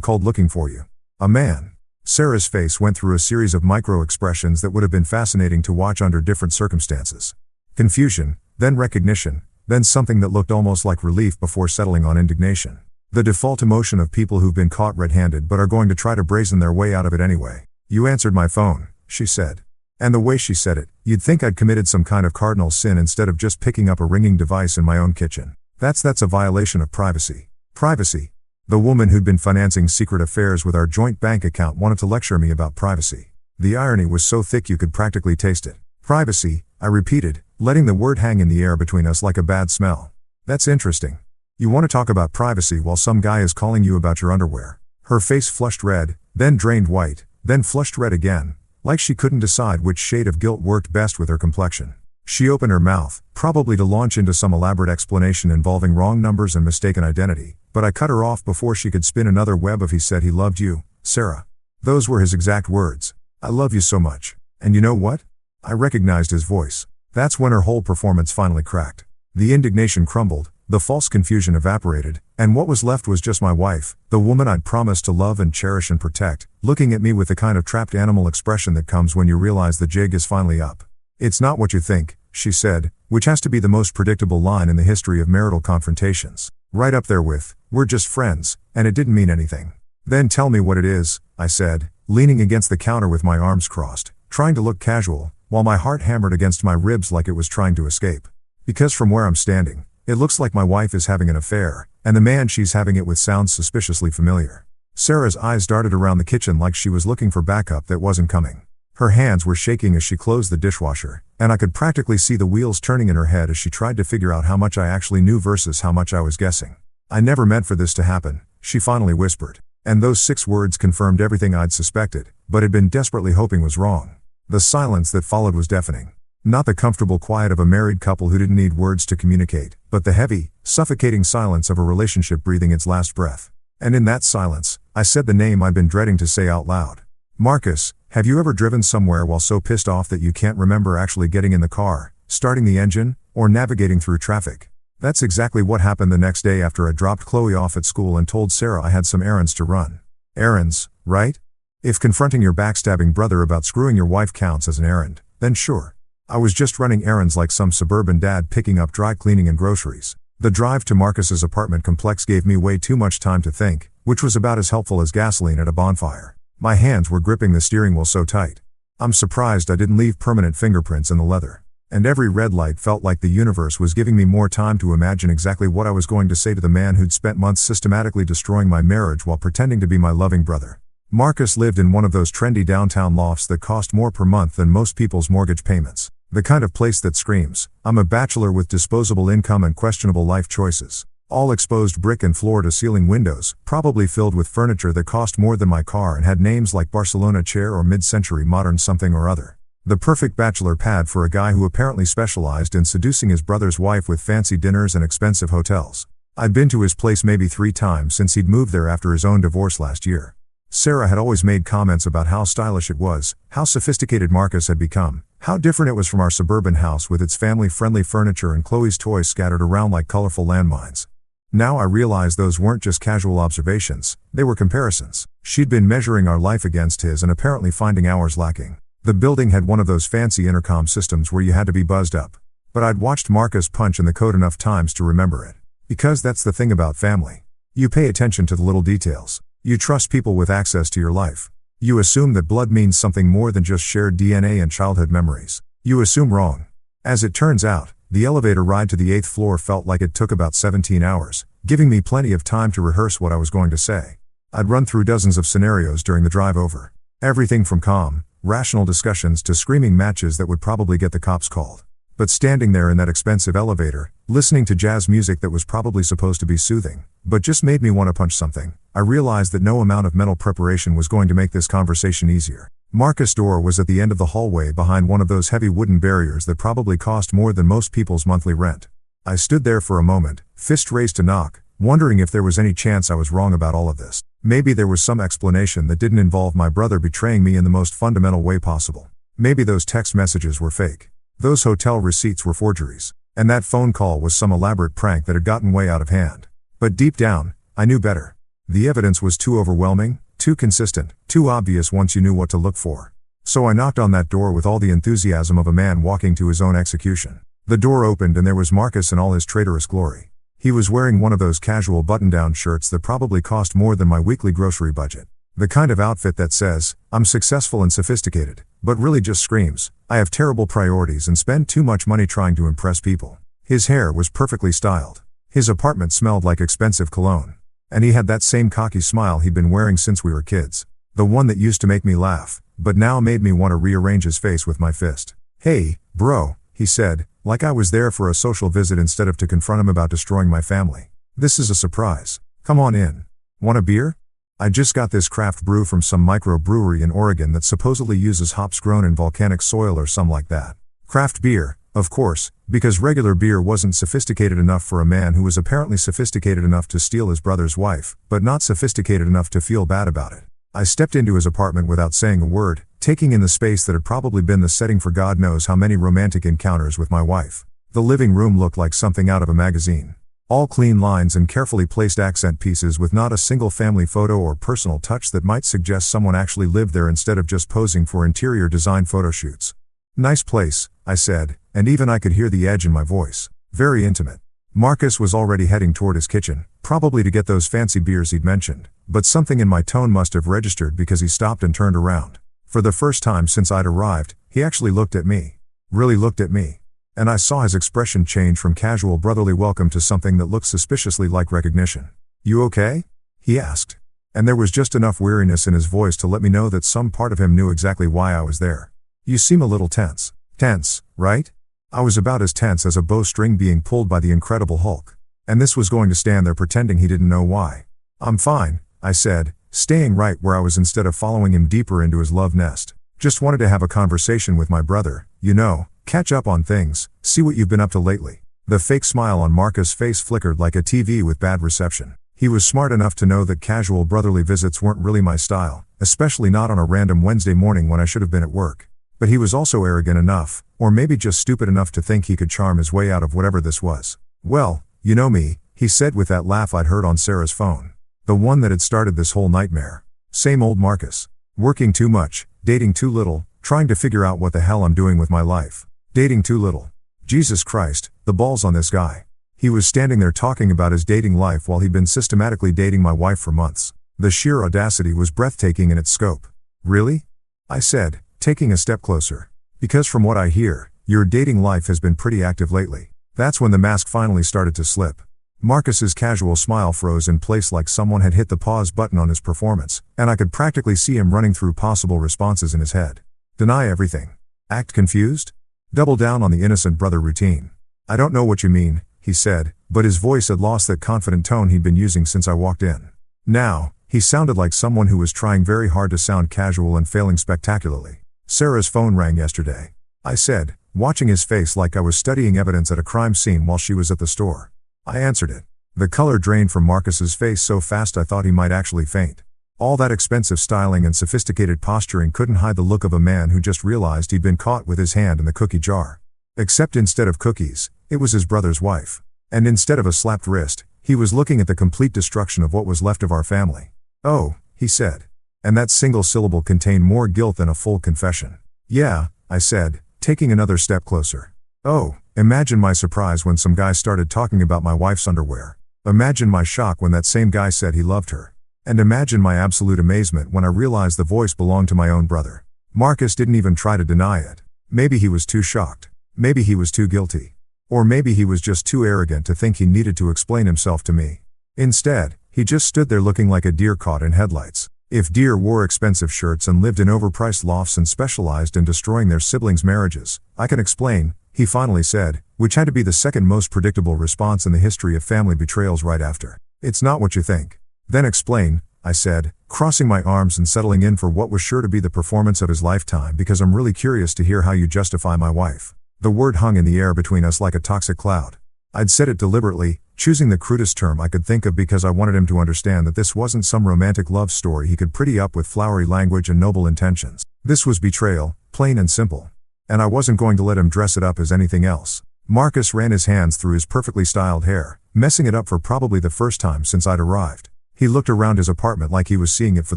called looking for you. A man. Sarah's face went through a series of micro-expressions that would have been fascinating to watch under different circumstances. Confusion, then recognition, then something that looked almost like relief before settling on indignation. The default emotion of people who've been caught red-handed but are going to try to brazen their way out of it anyway. You answered my phone, she said. And the way she said it, you'd think I'd committed some kind of cardinal sin instead of just picking up a ringing device in my own kitchen. That's a violation of privacy. Privacy. The woman who'd been financing secret affairs with our joint bank account wanted to lecture me about privacy. The irony was so thick you could practically taste it. Privacy, I repeated, letting the word hang in the air between us like a bad smell. That's interesting. You want to talk about privacy while some guy is calling you about your underwear. Her face flushed red, then drained white, then flushed red again, like she couldn't decide which shade of guilt worked best with her complexion. She opened her mouth, probably to launch into some elaborate explanation involving wrong numbers and mistaken identity, but I cut her off before she could spin another web of "He said he loved you, Sarah." Those were his exact words. I love you so much. And you know what? I recognized his voice. That's when her whole performance finally cracked. The indignation crumbled, the false confusion evaporated, and what was left was just my wife, the woman I'd promised to love and cherish and protect, looking at me with the kind of trapped animal expression that comes when you realize the jig is finally up. It's not what you think, she said, which has to be the most predictable line in the history of marital confrontations. Right up there with, "We're just friends," and it didn't mean anything. Then tell me what it is, I said, leaning against the counter with my arms crossed, trying to look casual, while my heart hammered against my ribs like it was trying to escape. Because from where I'm standing, it looks like my wife is having an affair, and the man she's having it with sounds suspiciously familiar. Sarah's eyes darted around the kitchen like she was looking for backup that wasn't coming. Her hands were shaking as she closed the dishwasher, and I could practically see the wheels turning in her head as she tried to figure out how much I actually knew versus how much I was guessing. "I never meant for this to happen," she finally whispered. And those 6 words confirmed everything I'd suspected, but had been desperately hoping was wrong. The silence that followed was deafening. Not the comfortable quiet of a married couple who didn't need words to communicate, but the heavy, suffocating silence of a relationship breathing its last breath. And in that silence, I said the name I'd been dreading to say out loud. "Marcus, have you ever driven somewhere while so pissed off that you can't remember actually getting in the car, starting the engine, or navigating through traffic?" That's exactly what happened the next day after I dropped Chloe off at school and told Sarah I had some errands to run. Errands, right? If confronting your backstabbing brother about screwing your wife counts as an errand, then sure. I was just running errands like some suburban dad picking up dry cleaning and groceries. The drive to Marcus's apartment complex gave me way too much time to think, which was about as helpful as gasoline at a bonfire. My hands were gripping the steering wheel so tight. I'm surprised I didn't leave permanent fingerprints in the leather. And every red light felt like the universe was giving me more time to imagine exactly what I was going to say to the man who'd spent months systematically destroying my marriage while pretending to be my loving brother. Marcus lived in one of those trendy downtown lofts that cost more per month than most people's mortgage payments. The kind of place that screams, "I'm a bachelor with disposable income and questionable life choices." All exposed brick and floor-to-ceiling windows, probably filled with furniture that cost more than my car and had names like Barcelona chair or mid-century modern something or other. The perfect bachelor pad for a guy who apparently specialized in seducing his brother's wife with fancy dinners and expensive hotels. I'd been to his place maybe 3 times since he'd moved there after his own divorce last year. Sarah had always made comments about how stylish it was, how sophisticated Marcus had become, how different it was from our suburban house with its family-friendly furniture and Chloe's toys scattered around like colorful landmines. Now I realized those weren't just casual observations, they were comparisons. She'd been measuring our life against his and apparently finding ours lacking. The building had one of those fancy intercom systems where you had to be buzzed up. But I'd watched Marcus punch in the code enough times to remember it. Because that's the thing about family. You pay attention to the little details. You trust people with access to your life. You assume that blood means something more than just shared DNA and childhood memories. You assume wrong. As it turns out, the elevator ride to the 8th floor felt like it took about 17 hours, giving me plenty of time to rehearse what I was going to say. I'd run through dozens of scenarios during the drive over. Everything from calm, rational discussions to screaming matches that would probably get the cops called. But standing there in that expensive elevator, listening to jazz music that was probably supposed to be soothing, but just made me want to punch something, I realized that no amount of mental preparation was going to make this conversation easier. Marcus' door was at the end of the hallway behind one of those heavy wooden barriers that probably cost more than most people's monthly rent. I stood there for a moment, fist raised to knock, wondering if there was any chance I was wrong about all of this. Maybe there was some explanation that didn't involve my brother betraying me in the most fundamental way possible. Maybe those text messages were fake. Those hotel receipts were forgeries. And that phone call was some elaborate prank that had gotten way out of hand. But deep down, I knew better. The evidence was too overwhelming, too consistent, too obvious once you knew what to look for. So I knocked on that door with all the enthusiasm of a man walking to his own execution. The door opened and there was Marcus in all his traitorous glory. He was wearing one of those casual button-down shirts that probably cost more than my weekly grocery budget. The kind of outfit that says, "I'm successful and sophisticated," but really just screams, "I have terrible priorities and spend too much money trying to impress people." His hair was perfectly styled. His apartment smelled like expensive cologne. And he had that same cocky smile he'd been wearing since we were kids. The one that used to make me laugh, but now made me want to rearrange his face with my fist. "Hey, bro," he said, like I was there for a social visit instead of to confront him about destroying my family. "This is a surprise. Come on in. Want a beer? I just got this craft brew from some microbrewery in Oregon that supposedly uses hops grown in volcanic soil or some like that." Craft beer, of course, because regular beer wasn't sophisticated enough for a man who was apparently sophisticated enough to steal his brother's wife, but not sophisticated enough to feel bad about it. I stepped into his apartment without saying a word, taking in the space that had probably been the setting for God knows how many romantic encounters with my wife. The living room looked like something out of a magazine. All clean lines and carefully placed accent pieces with not a single family photo or personal touch that might suggest someone actually lived there instead of just posing for interior design photo shoots. "Nice place," I said, and even I could hear the edge in my voice. "Very intimate." Marcus was already heading toward his kitchen, probably to get those fancy beers he'd mentioned, but something in my tone must have registered because he stopped and turned around. For the first time since I'd arrived, he actually looked at me. Really looked at me. And I saw his expression change from casual brotherly welcome to something that looked suspiciously like recognition. "You okay?" he asked. And there was just enough weariness in his voice to let me know that some part of him knew exactly why I was there. "You seem a little tense." Tense, right? I was about as tense as a bowstring being pulled by the Incredible Hulk. And this was going to stand there pretending he didn't know why. "I'm fine," I said, staying right where I was instead of following him deeper into his love nest. "Just wanted to have a conversation with my brother, you know, catch up on things, see what you've been up to lately." The fake smile on Marcus' face flickered like a TV with bad reception. He was smart enough to know that casual brotherly visits weren't really my style, especially not on a random Wednesday morning when I should have been at work. But he was also arrogant enough, or maybe just stupid enough to think he could charm his way out of whatever this was. "Well, you know me," he said with that laugh I'd heard on Sarah's phone. The one that had started this whole nightmare. Same old Marcus. Working too much, dating too little, trying to figure out what the hell I'm doing with my life. Dating too little. Jesus Christ, the balls on this guy. He was standing there talking about his dating life while he'd been systematically dating my wife for months. The sheer audacity was breathtaking in its scope. "Really?" I said, taking a step closer. "Because from what I hear, your dating life has been pretty active lately." That's when the mask finally started to slip. Marcus's casual smile froze in place like someone had hit the pause button on his performance, and I could practically see him running through possible responses in his head. Deny everything. Act confused? Double down on the innocent brother routine. "I don't know what you mean," he said, but his voice had lost that confident tone he'd been using since I walked in. Now, he sounded like someone who was trying very hard to sound casual and failing spectacularly. "Sarah's phone rang yesterday," I said, watching his face like I was studying evidence at a crime scene while she was at the store. I answered it. The color drained from Marcus's face so fast I thought he might actually faint. All that expensive styling and sophisticated posturing couldn't hide the look of a man who just realized he'd been caught with his hand in the cookie jar. Except instead of cookies, it was his brother's wife. And instead of a slapped wrist, he was looking at the complete destruction of what was left of our family. "Oh," he said. And that single syllable contained more guilt than a full confession. "Yeah," I said, taking another step closer. "Oh." Imagine my surprise when some guy started talking about my wife's underwear. Imagine my shock when that same guy said he loved her. And imagine my absolute amazement when I realized the voice belonged to my own brother. Marcus didn't even try to deny it. Maybe he was too shocked. Maybe he was too guilty. Or maybe he was just too arrogant to think he needed to explain himself to me. Instead, he just stood there looking like a deer caught in headlights. If deer wore expensive shirts and lived in overpriced lofts and specialized in destroying their siblings' marriages, I can explain, he finally said, which had to be the second most predictable response in the history of family betrayals right after. "It's not what you think." "Then explain," I said, crossing my arms and settling in for what was sure to be the performance of his lifetime because I'm really curious to hear how you justify my wife. The word hung in the air between us like a toxic cloud. I'd said it deliberately, choosing the crudest term I could think of because I wanted him to understand that this wasn't some romantic love story he could pretty up with flowery language and noble intentions. This was betrayal, plain and simple. And I wasn't going to let him dress it up as anything else. Marcus ran his hands through his perfectly styled hair, messing it up for probably the first time since I'd arrived. He looked around his apartment like he was seeing it for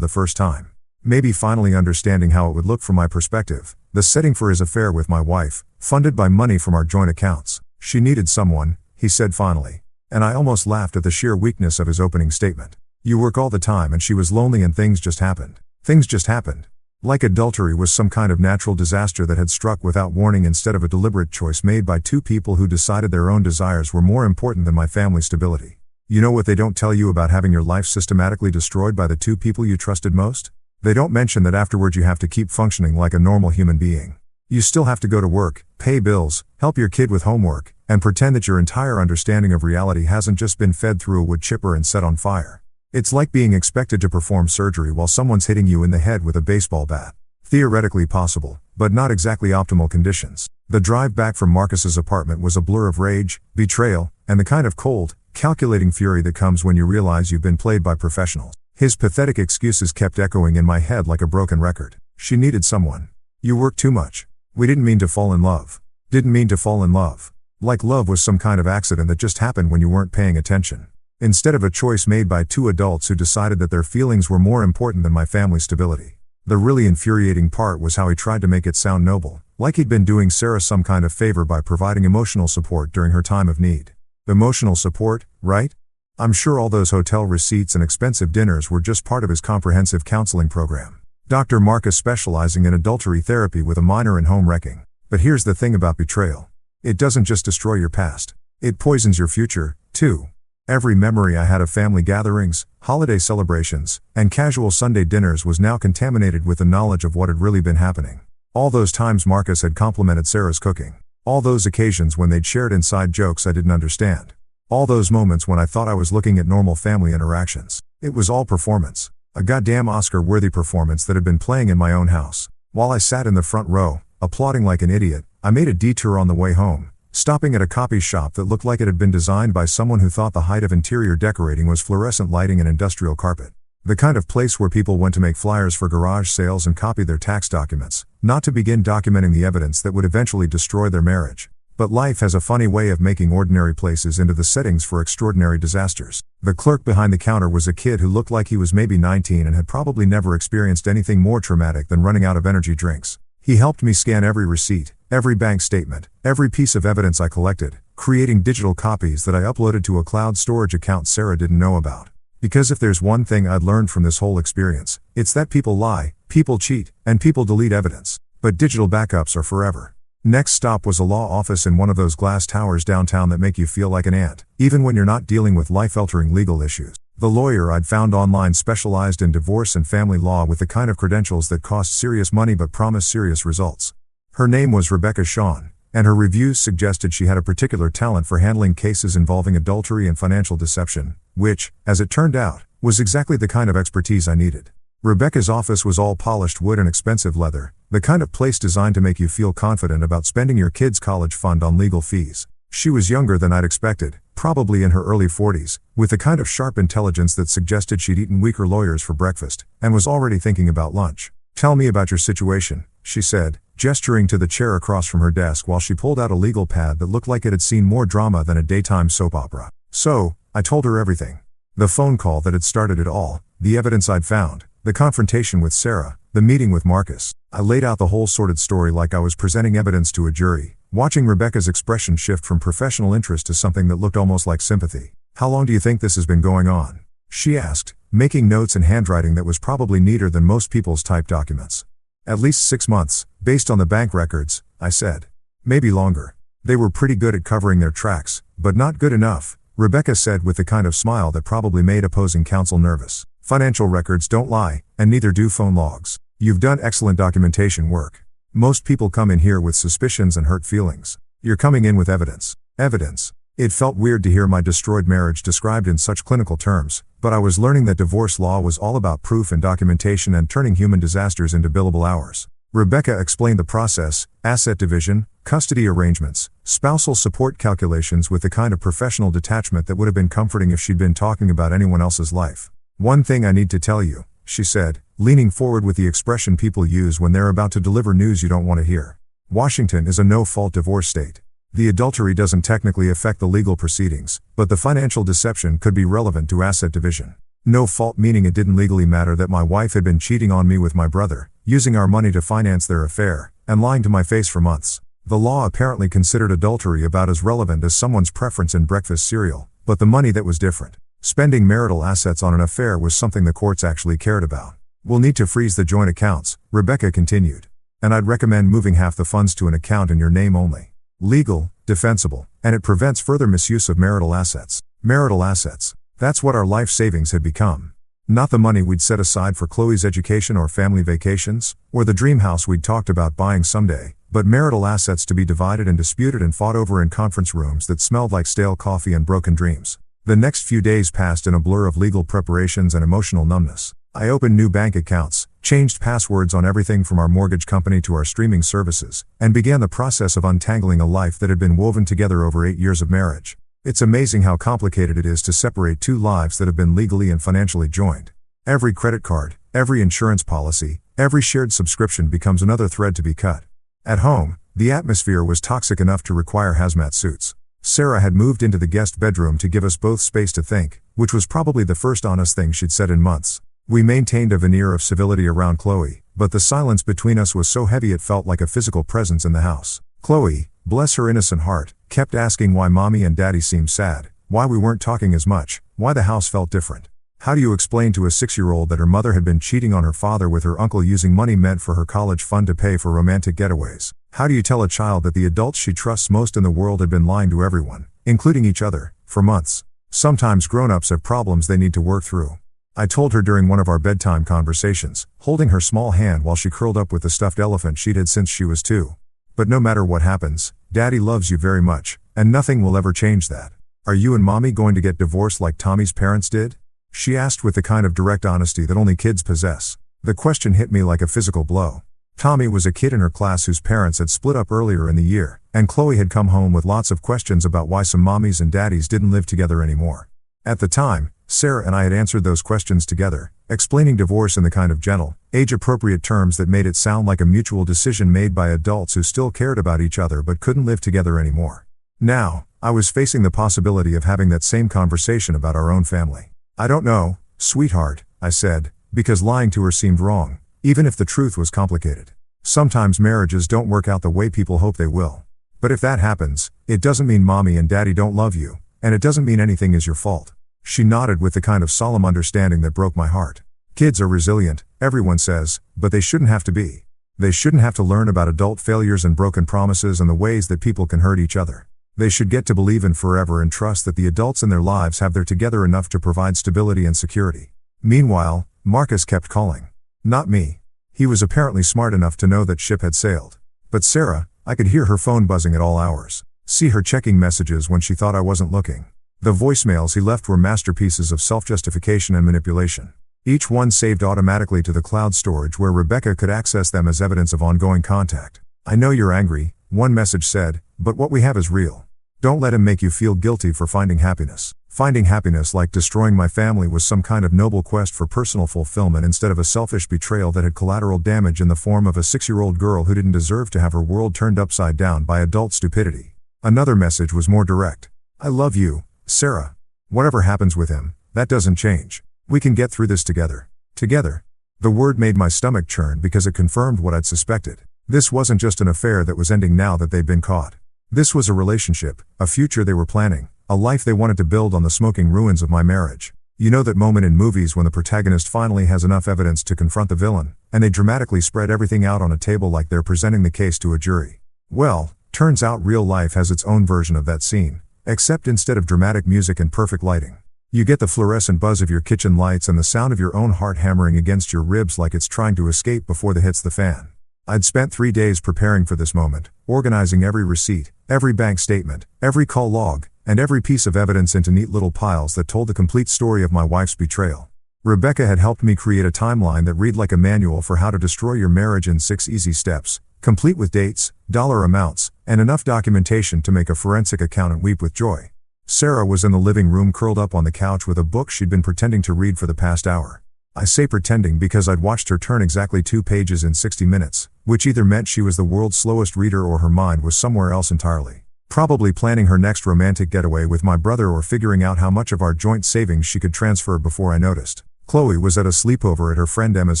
the first time. Maybe finally understanding how it would look from my perspective, the setting for his affair with my wife, funded by money from our joint accounts. She needed someone, he said finally. And I almost laughed at the sheer weakness of his opening statement. You work all the time and she was lonely and things just happened. Things just happened. Like adultery was some kind of natural disaster that had struck without warning instead of a deliberate choice made by two people who decided their own desires were more important than my family's stability. You know what they don't tell you about having your life systematically destroyed by the two people you trusted most? They don't mention that afterward you have to keep functioning like a normal human being. You still have to go to work, pay bills, help your kid with homework, and pretend that your entire understanding of reality hasn't just been fed through a wood chipper and set on fire. It's like being expected to perform surgery while someone's hitting you in the head with a baseball bat. Theoretically possible, but not exactly optimal conditions. The drive back from Marcus's apartment was a blur of rage, betrayal, and the kind of cold, calculating fury that comes when you realize you've been played by professionals. His pathetic excuses kept echoing in my head like a broken record. She needed someone. You work too much. We didn't mean to fall in love. Didn't mean to fall in love. Like love was some kind of accident that just happened when you weren't paying attention. Instead of a choice made by two adults who decided that their feelings were more important than my family's stability. The really infuriating part was how he tried to make it sound noble, like he'd been doing Sarah some kind of favor by providing emotional support during her time of need. Emotional support, right? I'm sure all those hotel receipts and expensive dinners were just part of his comprehensive counseling program. Dr. Marcus specializing in adultery therapy with a minor in home wrecking. But here's the thing about betrayal. It doesn't just destroy your past. It poisons your future, too. Every memory I had of family gatherings, holiday celebrations, and casual Sunday dinners was now contaminated with the knowledge of what had really been happening. All those times Marcus had complimented Sarah's cooking. All those occasions when they'd shared inside jokes I didn't understand. All those moments when I thought I was looking at normal family interactions. It was all performance. A goddamn Oscar-worthy performance that had been playing in my own house. While I sat in the front row, applauding like an idiot, I made a detour on the way home, stopping at a copy shop that looked like it had been designed by someone who thought the height of interior decorating was fluorescent lighting and industrial carpet. The kind of place where people went to make flyers for garage sales and copy their tax documents, not to begin documenting the evidence that would eventually destroy their marriage. But life has a funny way of making ordinary places into the settings for extraordinary disasters. The clerk behind the counter was a kid who looked like he was maybe 19 and had probably never experienced anything more traumatic than running out of energy drinks. He helped me scan every receipt, every bank statement, every piece of evidence I collected, creating digital copies that I uploaded to a cloud storage account Sarah didn't know about. Because if there's one thing I'd learned from this whole experience, it's that people lie, people cheat, and people delete evidence. But digital backups are forever. Next stop was a law office in one of those glass towers downtown that make you feel like an ant, even when you're not dealing with life-altering legal issues. The lawyer I'd found online specialized in divorce and family law with the kind of credentials that cost serious money but promise serious results. Her name was Rebecca Shawn, and her reviews suggested she had a particular talent for handling cases involving adultery and financial deception, which, as it turned out, was exactly the kind of expertise I needed. Rebecca's office was all polished wood and expensive leather, the kind of place designed to make you feel confident about spending your kid's college fund on legal fees. She was younger than I'd expected, probably in her early 40s, with the kind of sharp intelligence that suggested she'd eaten weaker lawyers for breakfast, and was already thinking about lunch. "Tell me about your situation," she said, gesturing to the chair across from her desk while she pulled out a legal pad that looked like it had seen more drama than a daytime soap opera. So, I told her everything. The phone call that had started it all, the evidence I'd found, the confrontation with Sarah, the meeting with Marcus. I laid out the whole sordid story like I was presenting evidence to a jury, watching Rebecca's expression shift from professional interest to something that looked almost like sympathy. "How long do you think this has been going on?" she asked, making notes in handwriting that was probably neater than most people's typed documents. "At least 6 months, based on the bank records," I said. "Maybe longer." They were pretty good at covering their tracks, but not good enough, Rebecca said with the kind of smile that probably made opposing counsel nervous. "Financial records don't lie, and neither do phone logs. You've done excellent documentation work. Most people come in here with suspicions and hurt feelings. You're coming in with evidence." Evidence. It felt weird to hear my destroyed marriage described in such clinical terms, but I was learning that divorce law was all about proof and documentation and turning human disasters into billable hours. Rebecca explained the process: asset division, custody arrangements, Spousal support calculations with the kind of professional detachment that would have been comforting if she'd been talking about anyone else's life. One thing I need to tell you, she said, leaning forward with the expression people use when they're about to deliver news you don't want to hear. Washington is a no-fault divorce state. The adultery doesn't technically affect the legal proceedings, but the financial deception could be relevant to asset division. No fault meaning it didn't legally matter that my wife had been cheating on me with my brother, using our money to finance their affair, and lying to my face for months. The law apparently considered adultery about as relevant as someone's preference in breakfast cereal, but the money that was different. Spending marital assets on an affair was something the courts actually cared about. We'll need to freeze the joint accounts, Rebecca continued. And I'd recommend moving half the funds to an account in your name only. Legal, defensible, and it prevents further misuse of marital assets. Marital assets. That's what our life savings had become. Not the money we'd set aside for Chloe's education or family vacations, or the dream house we'd talked about buying someday, but marital assets to be divided and disputed and fought over in conference rooms that smelled like stale coffee and broken dreams. The next few days passed in a blur of legal preparations and emotional numbness. I opened new bank accounts, changed passwords on everything from our mortgage company to our streaming services, and began the process of untangling a life that had been woven together over 8 years of marriage. It's amazing how complicated it is to separate two lives that have been legally and financially joined. Every credit card, every insurance policy, every shared subscription becomes another thread to be cut. At home, the atmosphere was toxic enough to require hazmat suits. Sarah had moved into the guest bedroom to give us both space to think, which was probably the first honest thing she'd said in months. We maintained a veneer of civility around Chloe, but the silence between us was so heavy it felt like a physical presence in the house. Chloe, bless her innocent heart, kept asking why mommy and daddy seemed sad, why we weren't talking as much, why the house felt different. How do you explain to a 6-year-old that her mother had been cheating on her father with her uncle using money meant for her college fund to pay for romantic getaways? How do you tell a child that the adults she trusts most in the world had been lying to everyone, including each other, for months? Sometimes grown-ups have problems they need to work through. I told her during one of our bedtime conversations, holding her small hand while she curled up with the stuffed elephant she'd had since she was 2. But no matter what happens, Daddy loves you very much, and nothing will ever change that. Are you and Mommy going to get divorced like Tommy's parents did? She asked with the kind of direct honesty that only kids possess. The question hit me like a physical blow. Tommy was a kid in her class whose parents had split up earlier in the year, and Chloe had come home with lots of questions about why some mommies and daddies didn't live together anymore. At the time, Sarah and I had answered those questions together, explaining divorce in the kind of gentle, age-appropriate terms that made it sound like a mutual decision made by adults who still cared about each other but couldn't live together anymore. Now, I was facing the possibility of having that same conversation about our own family. I don't know, sweetheart, I said, because lying to her seemed wrong, even if the truth was complicated. Sometimes marriages don't work out the way people hope they will. But if that happens, it doesn't mean mommy and daddy don't love you, and it doesn't mean anything is your fault. She nodded with the kind of solemn understanding that broke my heart. Kids are resilient, everyone says, but they shouldn't have to be. They shouldn't have to learn about adult failures and broken promises and the ways that people can hurt each other. They should get to believe in forever and trust that the adults in their lives have their together enough to provide stability and security. Meanwhile, Marcus kept calling. Not me. He was apparently smart enough to know that ship had sailed. But Sarah, I could hear her phone buzzing at all hours. See her checking messages when she thought I wasn't looking. The voicemails he left were masterpieces of self-justification and manipulation. Each one saved automatically to the cloud storage where Rebecca could access them as evidence of ongoing contact. I know you're angry, one message said, but what we have is real. Don't let him make you feel guilty for finding happiness. Finding happiness like destroying my family was some kind of noble quest for personal fulfillment instead of a selfish betrayal that had collateral damage in the form of a 6-year-old girl who didn't deserve to have her world turned upside down by adult stupidity. Another message was more direct. I love you, Sarah. Whatever happens with him, that doesn't change. We can get through this together. Together. The word made my stomach churn because it confirmed what I'd suspected. This wasn't just an affair that was ending now that they'd been caught. This was a relationship, a future they were planning, a life they wanted to build on the smoking ruins of my marriage. You know that moment in movies when the protagonist finally has enough evidence to confront the villain, and they dramatically spread everything out on a table like they're presenting the case to a jury. Well, turns out real life has its own version of that scene, except instead of dramatic music and perfect lighting, you get the fluorescent buzz of your kitchen lights and the sound of your own heart hammering against your ribs like it's trying to escape before it hits the fan. I'd spent 3 days preparing for this moment, organizing every receipt, every bank statement, every call log, and every piece of evidence into neat little piles that told the complete story of my wife's betrayal. Rebecca had helped me create a timeline that read like a manual for how to destroy your marriage in 6 easy steps, complete with dates, dollar amounts, and enough documentation to make a forensic accountant weep with joy. Sarah was in the living room curled up on the couch with a book she'd been pretending to read for the past hour. I say pretending because I'd watched her turn exactly 2 pages in 60 minutes, which either meant she was the world's slowest reader or her mind was somewhere else entirely. Probably planning her next romantic getaway with my brother or figuring out how much of our joint savings she could transfer before I noticed. Chloe was at a sleepover at her friend Emma's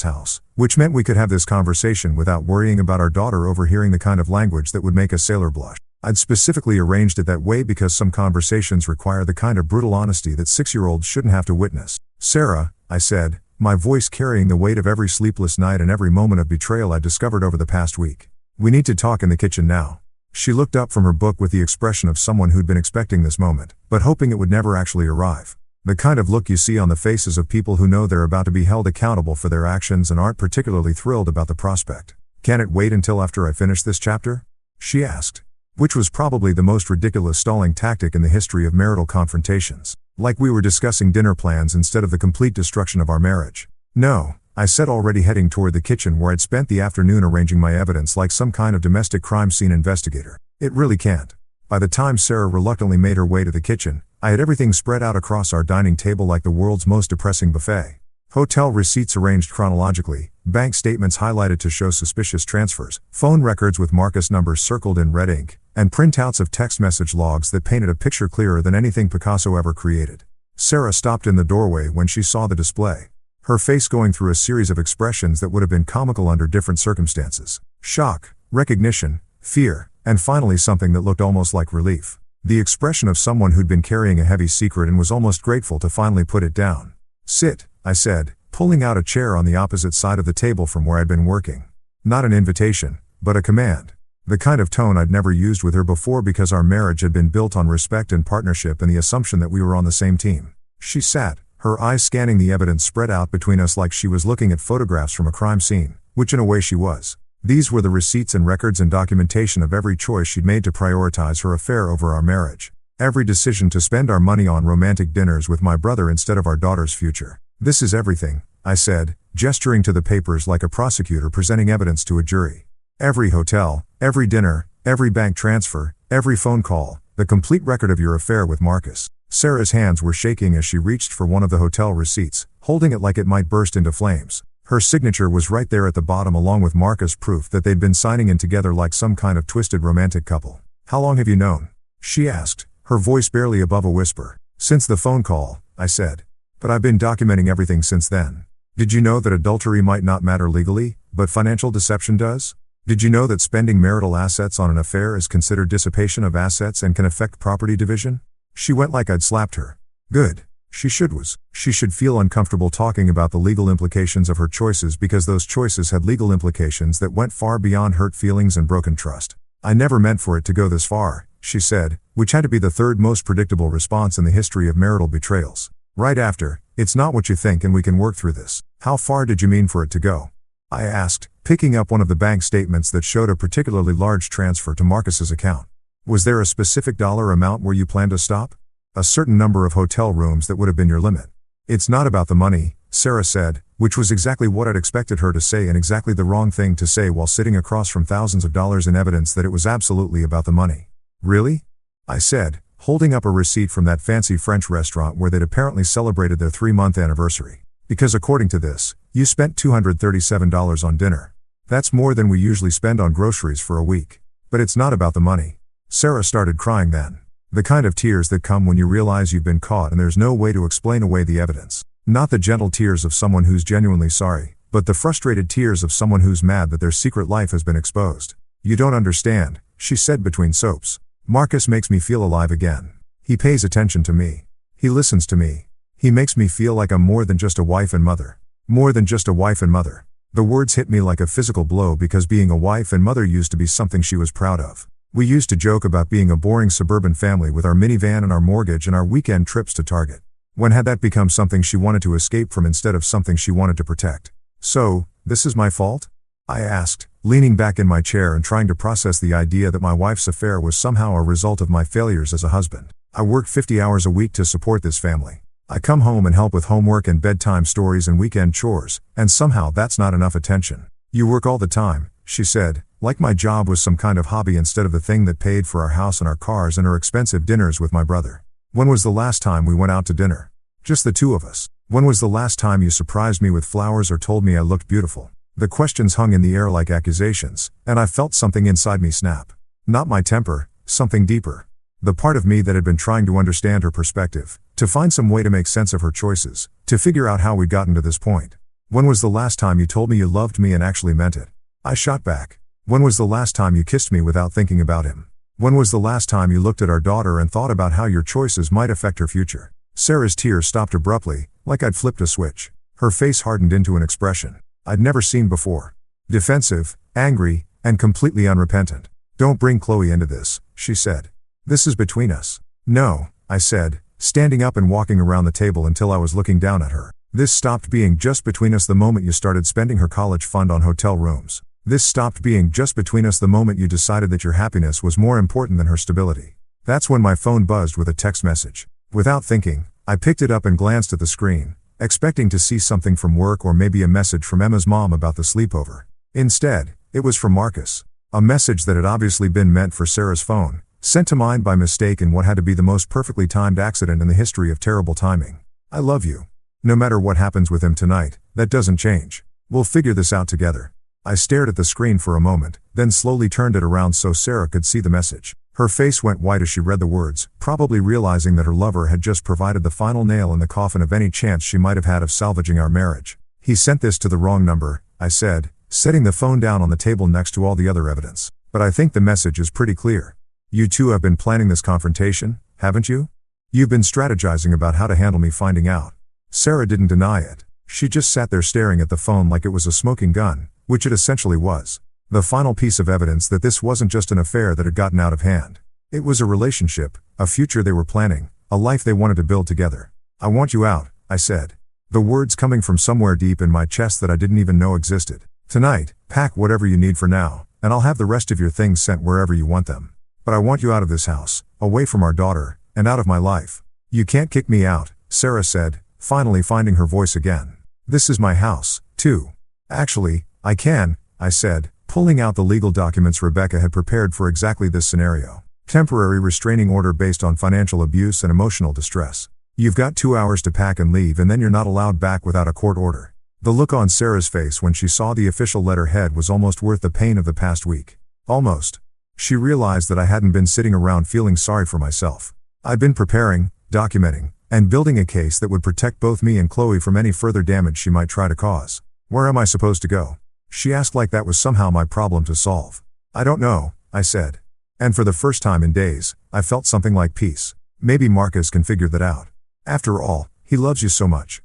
house, which meant we could have this conversation without worrying about our daughter overhearing the kind of language that would make a sailor blush. I'd specifically arranged it that way because some conversations require the kind of brutal honesty that 6-year-olds shouldn't have to witness. "Sarah," I said, my voice carrying the weight of every sleepless night and every moment of betrayal I'd discovered over the past week. "We need to talk in the kitchen now." She looked up from her book with the expression of someone who'd been expecting this moment, but hoping it would never actually arrive. The kind of look you see on the faces of people who know they're about to be held accountable for their actions and aren't particularly thrilled about the prospect. "Can it wait until after I finish this chapter?" she asked. Which was probably the most ridiculous stalling tactic in the history of marital confrontations. Like we were discussing dinner plans instead of the complete destruction of our marriage. "No," I said, already heading toward the kitchen where I'd spent the afternoon arranging my evidence like some kind of domestic crime scene investigator. "It really can't." By the time Sarah reluctantly made her way to the kitchen, I had everything spread out across our dining table like the world's most depressing buffet. Hotel receipts arranged chronologically, bank statements highlighted to show suspicious transfers, phone records with Marcus numbers circled in red ink, and printouts of text message logs that painted a picture clearer than anything Picasso ever created. Sarah stopped in the doorway when she saw the display, her face going through a series of expressions that would have been comical under different circumstances. Shock, recognition, fear, and finally something that looked almost like relief. The expression of someone who'd been carrying a heavy secret and was almost grateful to finally put it down. "Sit," I said, pulling out a chair on the opposite side of the table from where I'd been working. Not an invitation, but a command. The kind of tone I'd never used with her before because our marriage had been built on respect and partnership and the assumption that we were on the same team. She sat, her eyes scanning the evidence spread out between us like she was looking at photographs from a crime scene, which in a way she was. These were the receipts and records and documentation of every choice she'd made to prioritize her affair over our marriage. Every decision to spend our money on romantic dinners with my brother instead of our daughter's future. "This is everything," I said, gesturing to the papers like a prosecutor presenting evidence to a jury. "Every hotel, every dinner, every bank transfer, every phone call, the complete record of your affair with Marcus." Sarah's hands were shaking as she reached for one of the hotel receipts, holding it like it might burst into flames. Her signature was right there at the bottom along with Marcus' proof that they'd been signing in together like some kind of twisted romantic couple. "How long have you known?" she asked, her voice barely above a whisper. "Since the phone call," I said. "But I've been documenting everything since then." "Did you know that adultery might not matter legally, but financial deception does? Did you know that spending marital assets on an affair is considered dissipation of assets and can affect property division?" She went like I'd slapped her. Good. She should feel uncomfortable talking about the legal implications of her choices because those choices had legal implications that went far beyond hurt feelings and broken trust. "I never meant for it to go this far," she said, which had to be the third most predictable response in the history of marital betrayals. Right after, "It's not what you think and we can work through this." "How far did you mean for it to go?" I asked, picking up one of the bank statements that showed a particularly large transfer to Marcus's account. "Was there a specific dollar amount where you planned to stop?" "A certain number of hotel rooms that would have been your limit." "It's not about the money," Sarah said, which was exactly what I'd expected her to say and exactly the wrong thing to say while sitting across from thousands of dollars in evidence that it was absolutely about the money. "Really?" I said, holding up a receipt from that fancy French restaurant where they'd apparently celebrated their 3-month anniversary. "Because according to this, you spent $237 on dinner. That's more than we usually spend on groceries for a week. But it's not about the money." Sarah started crying then. The kind of tears that come when you realize you've been caught and there's no way to explain away the evidence. Not the gentle tears of someone who's genuinely sorry, but the frustrated tears of someone who's mad that their secret life has been exposed. "You don't understand," she said between soaps. "Marcus makes me feel alive again. He pays attention to me. He listens to me. He makes me feel like I'm more than just a wife and mother. More than just a wife and mother." The words hit me like a physical blow because being a wife and mother used to be something she was proud of. We used to joke about being a boring suburban family with our minivan and our mortgage and our weekend trips to Target. When had that become something she wanted to escape from instead of something she wanted to protect? "So, this is my fault?" I asked, leaning back in my chair and trying to process the idea that my wife's affair was somehow a result of my failures as a husband. "I work 50 hours a week to support this family. I come home and help with homework and bedtime stories and weekend chores, and somehow that's not enough attention. You work all the time, she said, like my job was some kind of hobby instead of the thing that paid for our house and our cars and our expensive dinners with my brother. When was the last time we went out to dinner? Just the two of us. When was the last time you surprised me with flowers or told me I looked beautiful? The questions hung in the air like accusations, and I felt something inside me snap. Not my temper, something deeper. The part of me that had been trying to understand her perspective, to find some way to make sense of her choices, to figure out how we'd gotten to this point. When was the last time you told me you loved me and actually meant it? I shot back. When was the last time you kissed me without thinking about him? When was the last time you looked at our daughter and thought about how your choices might affect her future? Sarah's tears stopped abruptly, like I'd flipped a switch. Her face hardened into an expression I'd never seen before. Defensive, angry, and completely unrepentant. Don't bring Chloe into this, she said. This is between us. No, I said, standing up and walking around the table until I was looking down at her. This stopped being just between us the moment you started spending her college fund on hotel rooms. This stopped being just between us the moment you decided that your happiness was more important than her stability. That's when my phone buzzed with a text message. Without thinking, I picked it up and glanced at the screen, expecting to see something from work or maybe a message from Emma's mom about the sleepover. Instead, it was from Marcus. A message that had obviously been meant for Sarah's phone, sent to mine by mistake in what had to be the most perfectly timed accident in the history of terrible timing. I love you. No matter what happens with him tonight, that doesn't change. We'll figure this out together. I stared at the screen for a moment, then slowly turned it around so Sarah could see the message. Her face went white as she read the words, probably realizing that her lover had just provided the final nail in the coffin of any chance she might have had of salvaging our marriage. He sent this to the wrong number, I said, setting the phone down on the table next to all the other evidence. But I think the message is pretty clear. You two have been planning this confrontation, haven't you? You've been strategizing about how to handle me finding out. Sarah didn't deny it. She just sat there staring at the phone like it was a smoking gun, which it essentially was. The final piece of evidence that this wasn't just an affair that had gotten out of hand. It was a relationship, a future they were planning, a life they wanted to build together. I want you out, I said. The words coming from somewhere deep in my chest that I didn't even know existed. Tonight, pack whatever you need for now, and I'll have the rest of your things sent wherever you want them. But I want you out of this house, away from our daughter, and out of my life. You can't kick me out, Sarah said, finally finding her voice again. This is my house, too. Actually, I can, I said, pulling out the legal documents Rebecca had prepared for exactly this scenario. Temporary restraining order based on financial abuse and emotional distress. You've got 2 hours to pack and leave and then you're not allowed back without a court order. The look on Sarah's face when she saw the official letterhead was almost worth the pain of the past week. Almost. She realized that I hadn't been sitting around feeling sorry for myself. I'd been preparing, documenting, and building a case that would protect both me and Chloe from any further damage she might try to cause. Where am I supposed to go? She asked like that was somehow my problem to solve. I don't know, I said. And for the first time in days, I felt something like peace. Maybe Marcus can figure that out. After all, he loves you so much.